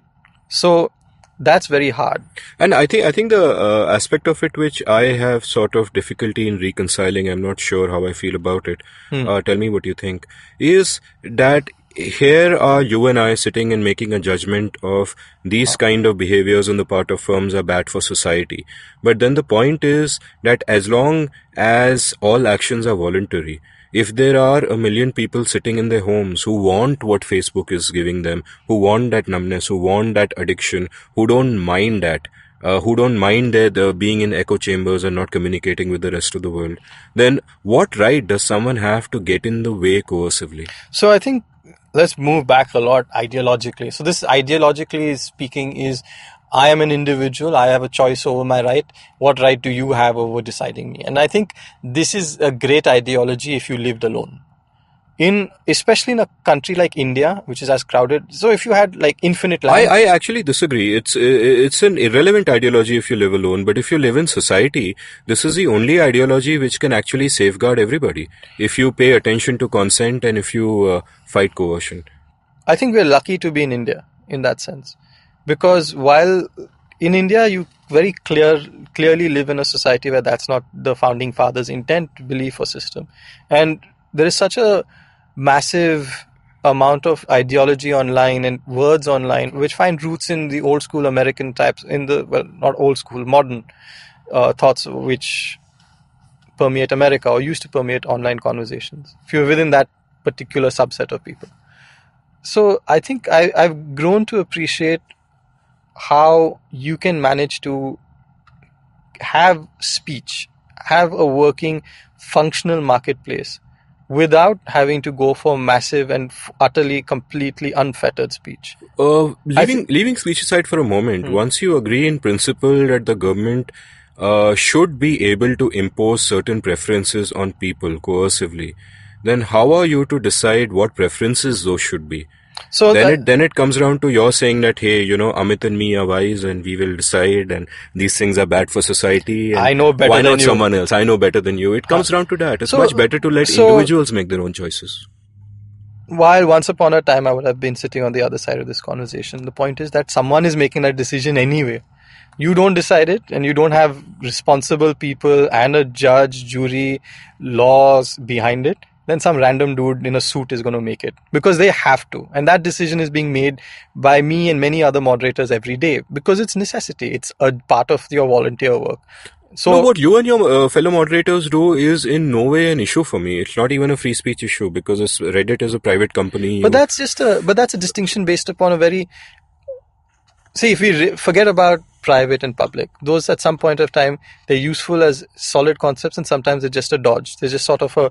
S4: So that's very hard.
S2: And I think the aspect of it which I have sort of difficulty in reconciling, I'm not sure how I feel about it, tell me what you think, is that here are you and I sitting and making a judgment of these kind of behaviors on the part of firms are bad for society. But then the point is that as long as all actions are voluntary, if there are 1 million people sitting in their homes who want what Facebook is giving them, who want that numbness, who want that addiction, who don't mind that, who don't mind their being in echo chambers and not communicating with the rest of the world, then what right does someone have to get in the way coercively?
S4: So I think let's move back a lot ideologically. So this ideologically speaking is, I am an individual. I have a choice over my right. What right do you have over deciding me? And I think this is a great ideology if you lived alone. Especially in a country like India, which is as crowded. So if you had like infinite land.
S2: I actually disagree. It's an irrelevant ideology if you live alone. But if you live in society, this is the only ideology which can actually safeguard everybody. If you pay attention to consent and if you fight coercion.
S4: I think we're lucky to be in India in that sense. Because while in India, you very clearly live in a society where that's not the founding fathers' intent, belief or system. And there is such a massive amount of ideology online and words online which find roots in the old school American types, not old school, modern thoughts which permeate America or used to permeate online conversations, if you're within that particular subset of people. So I think I've grown to appreciate how you can manage to have speech, have a working, functional marketplace without having to go for massive and utterly, completely unfettered speech.
S2: Leaving speech aside for a moment, once you agree in principle that the government should be able to impose certain preferences on people coercively, then how are you to decide what preferences those should be?
S4: So
S2: then it comes down to your saying that, hey, Amit and me are wise and we will decide, and these things are bad for society. And
S4: I know better
S2: why
S4: than
S2: not
S4: you.
S2: someone else? I know better than you. It comes down to that. It's
S4: So-
S2: much better to let
S4: so-
S2: individuals make their own choices.
S4: While once upon a time I would have been sitting on the other side of this conversation, the point is that someone is making that decision anyway. You don't decide it, and you don't have responsible people and a judge, jury, laws behind it. Then some random dude in a suit is going to make it because they have to. And that decision is being made by me and many other moderators every day because it's necessity. It's a part of your volunteer work. So
S2: what you and your fellow moderators do is in no way an issue for me. It's not even a free speech issue because Reddit is a private company.
S4: But that's a distinction based upon a very... See, if we forget about private and public, those at some point of time, they're useful as solid concepts, and sometimes they're just a dodge. They're just sort of a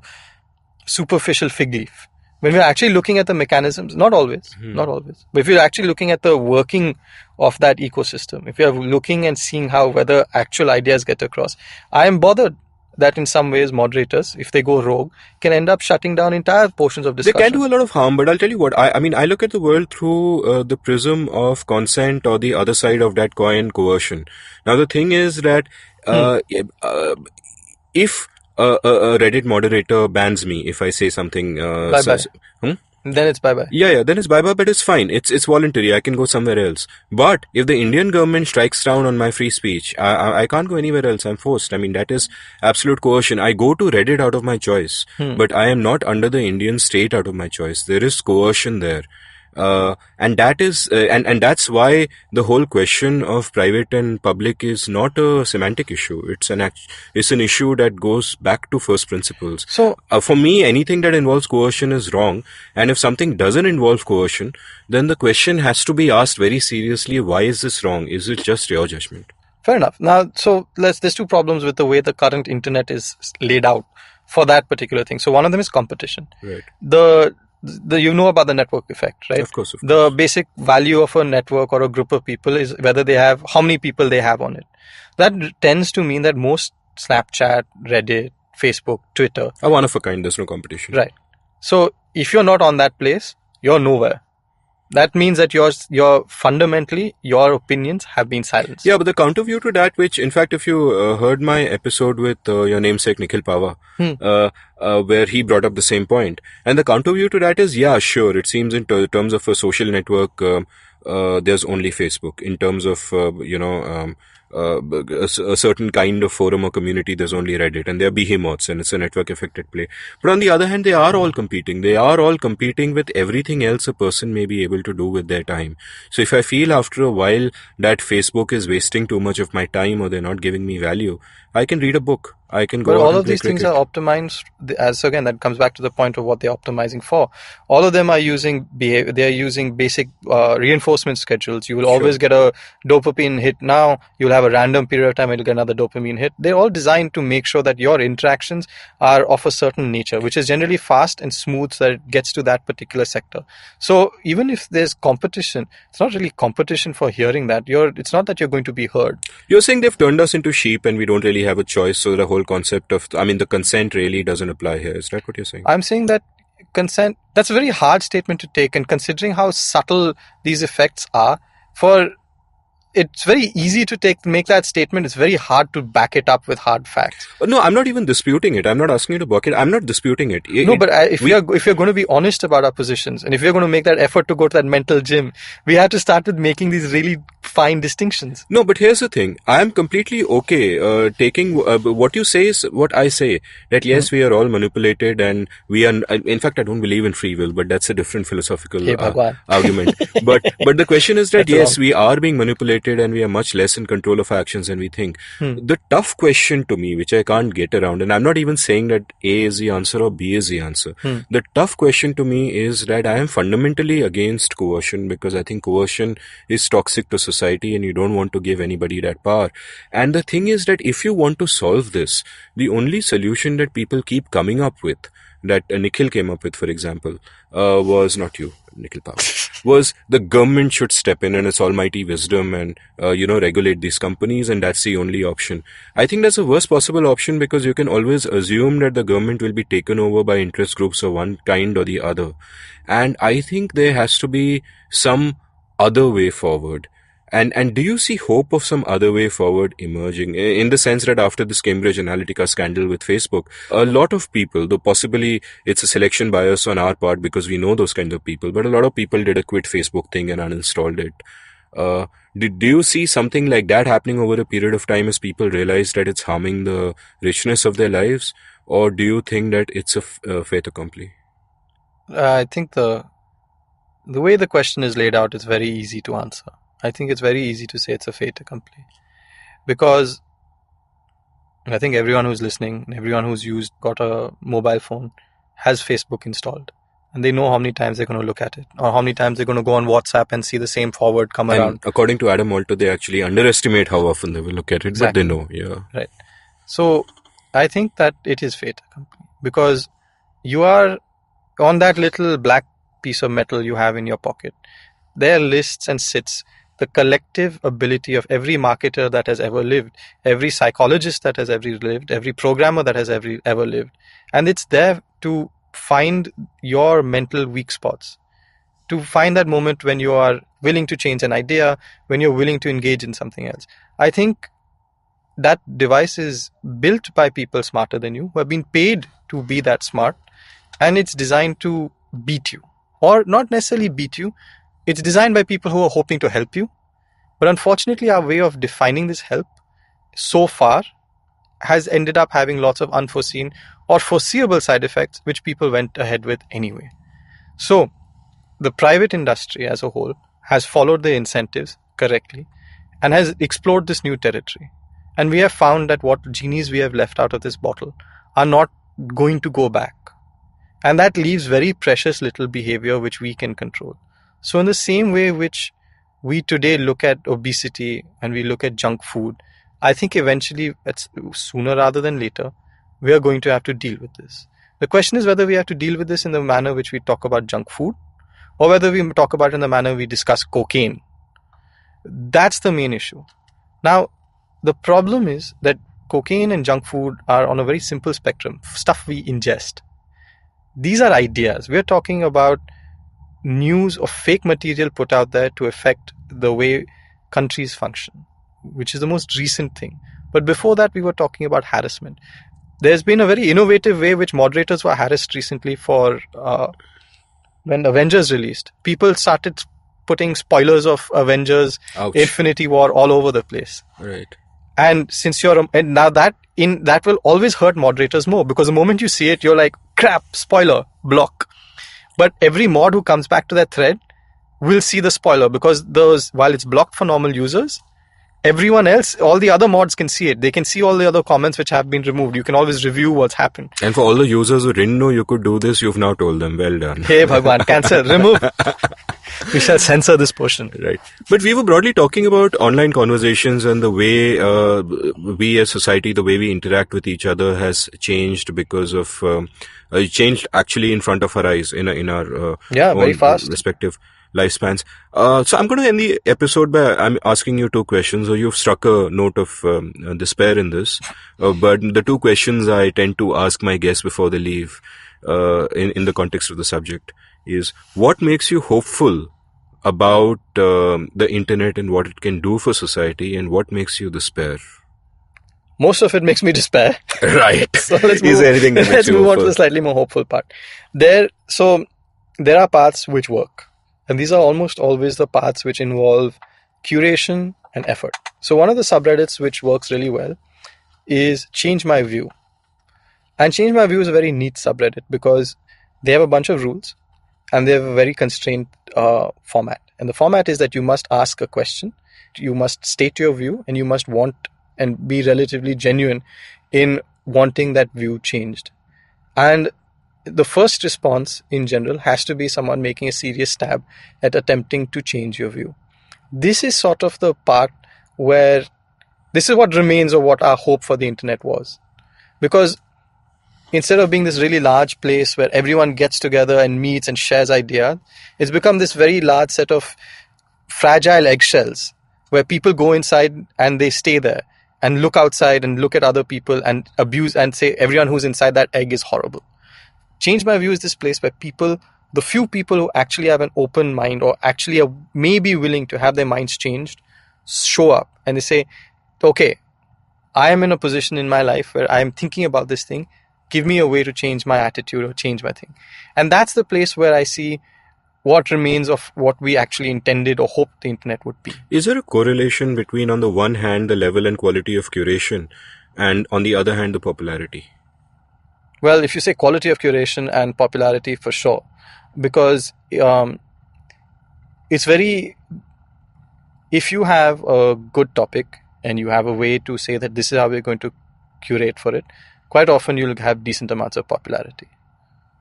S4: superficial fig leaf. When we're actually looking at the mechanisms, not always, but if you're actually looking at the working of that ecosystem, if you're looking and seeing how whether actual ideas get across, I am bothered that in some ways moderators, if they go rogue, can end up shutting down entire portions of discussion.
S2: They can do a lot of harm, but I'll tell you what, I mean, I look at the world through the prism of consent, or the other side of that coin, coercion. Now, the thing is that if a Reddit moderator bans me if I say something...
S4: Bye-bye. Then it's bye-bye.
S2: Yeah, then it's bye-bye, but it's fine. It's voluntary. I can go somewhere else. But if the Indian government strikes down on my free speech, I can't go anywhere else. I'm forced. I mean, that is absolute coercion. I go to Reddit out of my choice, but I am not under the Indian state out of my choice. There is coercion there. And that is, and that's why the whole question of private and public is not a semantic issue. It's an issue that goes back to first principles.
S4: So,
S2: for me, anything that involves coercion is wrong. And if something doesn't involve coercion, then the question has to be asked very seriously. Why is this wrong? Is it just your judgment?
S4: fair enough. Now, so there's two problems with the way the current internet is laid out for that particular thing. So one of them is competition.
S2: Right.
S4: You know about the network effect, right?
S2: Of course.
S4: The basic value of a network or a group of people is whether they have, how many people they have on it. That tends to mean that most Snapchat, Reddit, Facebook, Twitter
S2: are one of a kind. There's no competition.
S4: Right. So if you're not on that place, you're nowhere. That means that you're fundamentally, your opinions have been silenced.
S2: Yeah, but the counter view to that, which in fact, if you heard my episode with your namesake Nikhil X, where he brought up the same point, and the counter view to that is, yeah, sure, it seems in terms of a social network, there's only Facebook. In terms of a certain kind of forum or community, there's only Reddit, and they're behemoths, and it's a network effect at play. But on the other hand, they are all competing. They are all competing with everything else a person may be able to do with their time. So if I feel after a while that Facebook is wasting too much of my time, or they're not giving me value, I can read a book. I can go.
S4: But
S2: out
S4: all
S2: and
S4: of
S2: play
S4: these things
S2: cricket.
S4: are optimized. As again, that comes back to the point of what they're optimizing for. All of them are using they're using basic reinforcement schedules. You will always get a dopamine hit now. You'll have a random period of time and you'll get another dopamine hit. They're all designed to make sure that your interactions are of a certain nature, which is generally fast and smooth, so that it gets to that particular sector. So even if there's competition, it's not really competition for hearing that. It's not that you're going to be heard.
S2: You're saying they've turned us into sheep and we don't really have a choice, so the whole concept of, the consent really doesn't apply here. Is that what you're saying?
S4: I'm saying that consent, that's a very hard statement to take, and considering how subtle these effects are, it's very easy to make that statement. It's very hard to back it up with hard facts.
S2: No, I'm not even disputing it. I'm not asking you to back it. I'm not disputing it.
S4: If you're going to be honest about our positions, and if you're going to make that effort to go to that mental gym, we have to start with making these really fine distinctions.
S2: No, but here's the thing. I am completely okay taking what you say is what I say. That yes, we are all manipulated, and we are. In fact, I don't believe in free will, but that's a different philosophical argument. But the question is that yes, we are being manipulated, and we are much less in control of our actions than we think. The tough question to me, which I can't get around, and I'm not even saying that A is the answer or B is the answer. The tough question to me is that I am fundamentally against coercion, because I think coercion is toxic to society and you don't want to give anybody that power. And the thing is that if you want to solve this, the only solution that people keep coming up with, that Nikhil came up with, for example, was not you. Nikhil Power, was the government should step in and its almighty wisdom and, regulate these companies, and that's the only option. I think that's the worst possible option, because you can always assume that the government will be taken over by interest groups of one kind or the other. And I think there has to be some other way forward. And do you see hope of some other way forward emerging, in the sense that after this Cambridge Analytica scandal with Facebook, a lot of people, though possibly it's a selection bias on our part because we know those kind of people, but a lot of people did a quit Facebook thing and uninstalled it. Do you see something like that happening over a period of time as people realize that it's harming the richness of their lives? Or do you think that it's a fait accompli?
S4: I think the way the question is laid out is very easy to answer. I think it's very easy to say it's a fait accompli, because I think everyone who's listening, everyone who's got a mobile phone has Facebook installed, and they know how many times they're going to look at it, or how many times they're going to go on WhatsApp and see the same forward come around.
S2: According to Adam Alter, they actually underestimate how often they will look at it,
S4: exactly.
S2: But they know, yeah.
S4: Right. So I think that it is fait accompli, because you are on that little black piece of metal you have in your pocket. There lists and sits the collective ability of every marketer that has ever lived, every psychologist that has ever lived, every programmer that has ever lived. And it's there to find your mental weak spots, to find that moment when you are willing to change an idea, when you're willing to engage in something else. I think that device is built by people smarter than you, who have been paid to be that smart, and it's designed to beat you, or not necessarily beat you. It's designed by people who are hoping to help you. But unfortunately, our way of defining this help so far has ended up having lots of unforeseen or foreseeable side effects, which people went ahead with anyway. So the private industry as a whole has followed the incentives correctly and has explored this new territory. And we have found that what genies we have left out of this bottle are not going to go back. And that leaves very precious little behavior which we can control. So in the same way which we today look at obesity and we look at junk food, I think eventually, sooner rather than later, we are going to have to deal with this. The question is whether we have to deal with this in the manner which we talk about junk food, or whether we talk about it in the manner we discuss cocaine. That's the main issue. Now, the problem is that cocaine and junk food are on a very simple spectrum, stuff we ingest. These are ideas. We're talking about news or fake material put out there to affect the way countries function, which is the most recent thing. But before that, we were talking about harassment. There's been a very innovative way which moderators were harassed recently for when Avengers released. People started putting spoilers of Avengers,
S2: Ouch.
S4: Infinity War all over the place.
S2: Right.
S4: And since and now that will always hurt moderators more, because the moment you see it, you're like, crap, spoiler, block. But every mod who comes back to that thread will see the spoiler, because while it's blocked for normal users, everyone else, all the other mods can see it. They can see all the other comments which have been removed. You can always review what's happened.
S2: And for all the users who didn't know you could do this, you've now told them. Well done.
S4: Hey Bhagwan, cancel, remove. We shall censor this portion.
S2: Right. But we were broadly talking about online conversations and the way we as society, the way we interact with each other has changed because of changed actually in front of our eyes in our
S4: very fast
S2: respective lifespans. So I'm going to end the episode by I'm asking you two questions. So you've struck a note of despair in this, but the two questions I tend to ask my guests before they leave in the context of the subject is, what makes you hopeful about the internet and what it can do for society, and what makes you despair?
S4: Most of it makes me despair.
S2: Right.
S4: So let's
S2: Is there anything that makes
S4: let's
S2: you
S4: move on
S2: hopeful?
S4: to the slightly more hopeful part. There are paths which work. And these are almost always the paths which involve curation and effort. So one of the subreddits which works really well is Change My View. And Change My View is a very neat subreddit because they have a bunch of rules and they have a very constrained format. And the format is that you must ask a question, you must state your view, and you must want and be relatively genuine in wanting that view changed. And the first response in general has to be someone making a serious stab at attempting to change your view. This is sort of the part where this is what remains of what our hope for the internet was. Because instead of being this really large place where everyone gets together and meets and shares ideas, it's become this very large set of fragile eggshells where people go inside and they stay there and look outside and look at other people and abuse and say everyone who's inside that egg is horrible. Change My View is this place where people, the few people who actually have an open mind or actually are maybe willing to have their minds changed, show up and they say, okay, I am in a position in my life where I am thinking about this thing. Give me a way to change my attitude or change my thing. And that's the place where I see what remains of what we actually intended or hoped the internet would be.
S2: Is there a correlation between, on the one hand, the level and quality of curation, and on the other hand, the popularity?
S4: Well, if you say quality of curation and popularity, for sure. Because it's very... If you have a good topic and you have a way to say that this is how we're going to curate for it, quite often you'll have decent amounts of popularity.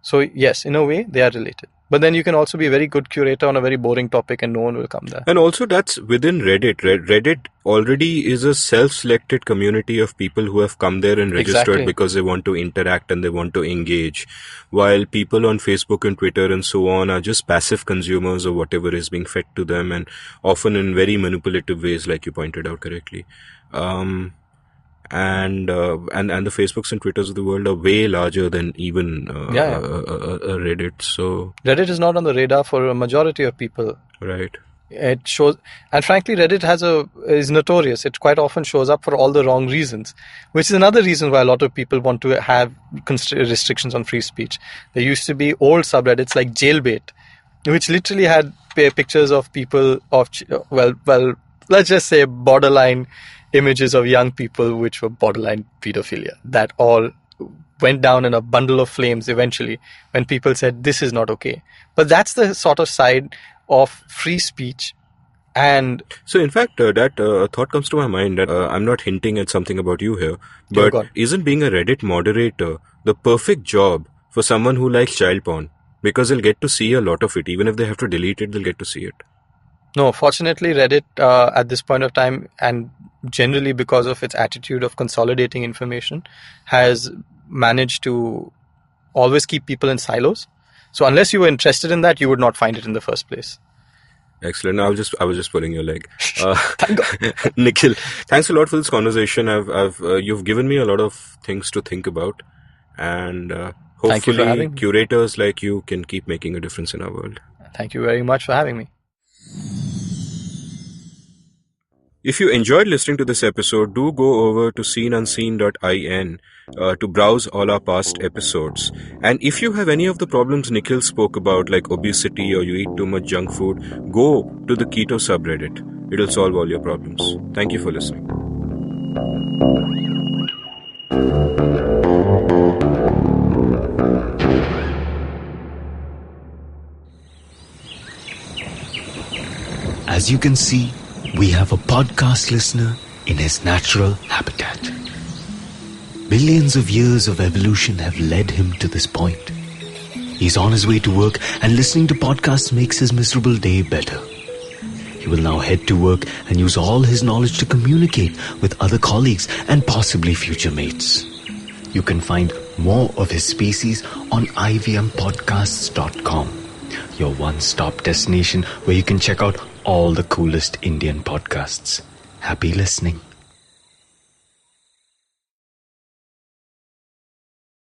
S4: So yes, in a way, they are related. But then you can also be a very good curator on a very boring topic and no one will come there.
S2: And also that's within Reddit. Reddit already is a self-selected community of people who have come there and registered because they want to interact and they want to engage. While people on Facebook and Twitter and so on are just passive consumers of whatever is being fed to them, and often in very manipulative ways, like you pointed out correctly. And the Facebooks and Twitters of the world are way larger than even Reddit. So
S4: Reddit is not on the radar for a majority of people.
S2: Right.
S4: It shows, and frankly, Reddit is notorious. It quite often shows up for all the wrong reasons, which is another reason why a lot of people want to have restrictions on free speech. There used to be old subreddits like Jailbait, which literally had pictures of people of let's just say borderline images of young people which were borderline pedophilia. That all went down in a bundle of flames eventually when people said this is not okay. But that's the sort of side of free speech. And
S2: so in fact that thought comes to my mind that I'm not hinting at something about you here, but isn't being a Reddit moderator the perfect job for someone who likes child porn? Because they'll get to see a lot of it. Even if they have to delete it, they'll get to see it.
S4: No, fortunately, Reddit at this point of time, and generally because of its attitude of consolidating information, has managed to always keep people in silos. So unless you were interested in that, you would not find it in the first place.
S2: Excellent. I was just pulling your leg. Thank God. Nikhil, thanks a lot for this conversation. You've given me a lot of things to think about, and hopefully curators like you can keep making a difference in our world.
S4: Thank you very much for having me.
S2: If you enjoyed listening to this episode, do go over to seenunseen.in to browse all our past episodes. And if you have any of the problems Nikhil spoke about, like obesity or you eat too much junk food, go to the keto subreddit. It'll solve all your problems. Thank you for listening.
S5: As you can see, we have a podcast listener in his natural habitat. Billions of years of evolution have led him to this point. He's on his way to work, and listening to podcasts makes his miserable day better. He will now head to work and use all his knowledge to communicate with other colleagues and possibly future mates. You can find more of his species on ivmpodcasts.com, your one-stop destination where you can check out all the coolest Indian podcasts. Happy listening.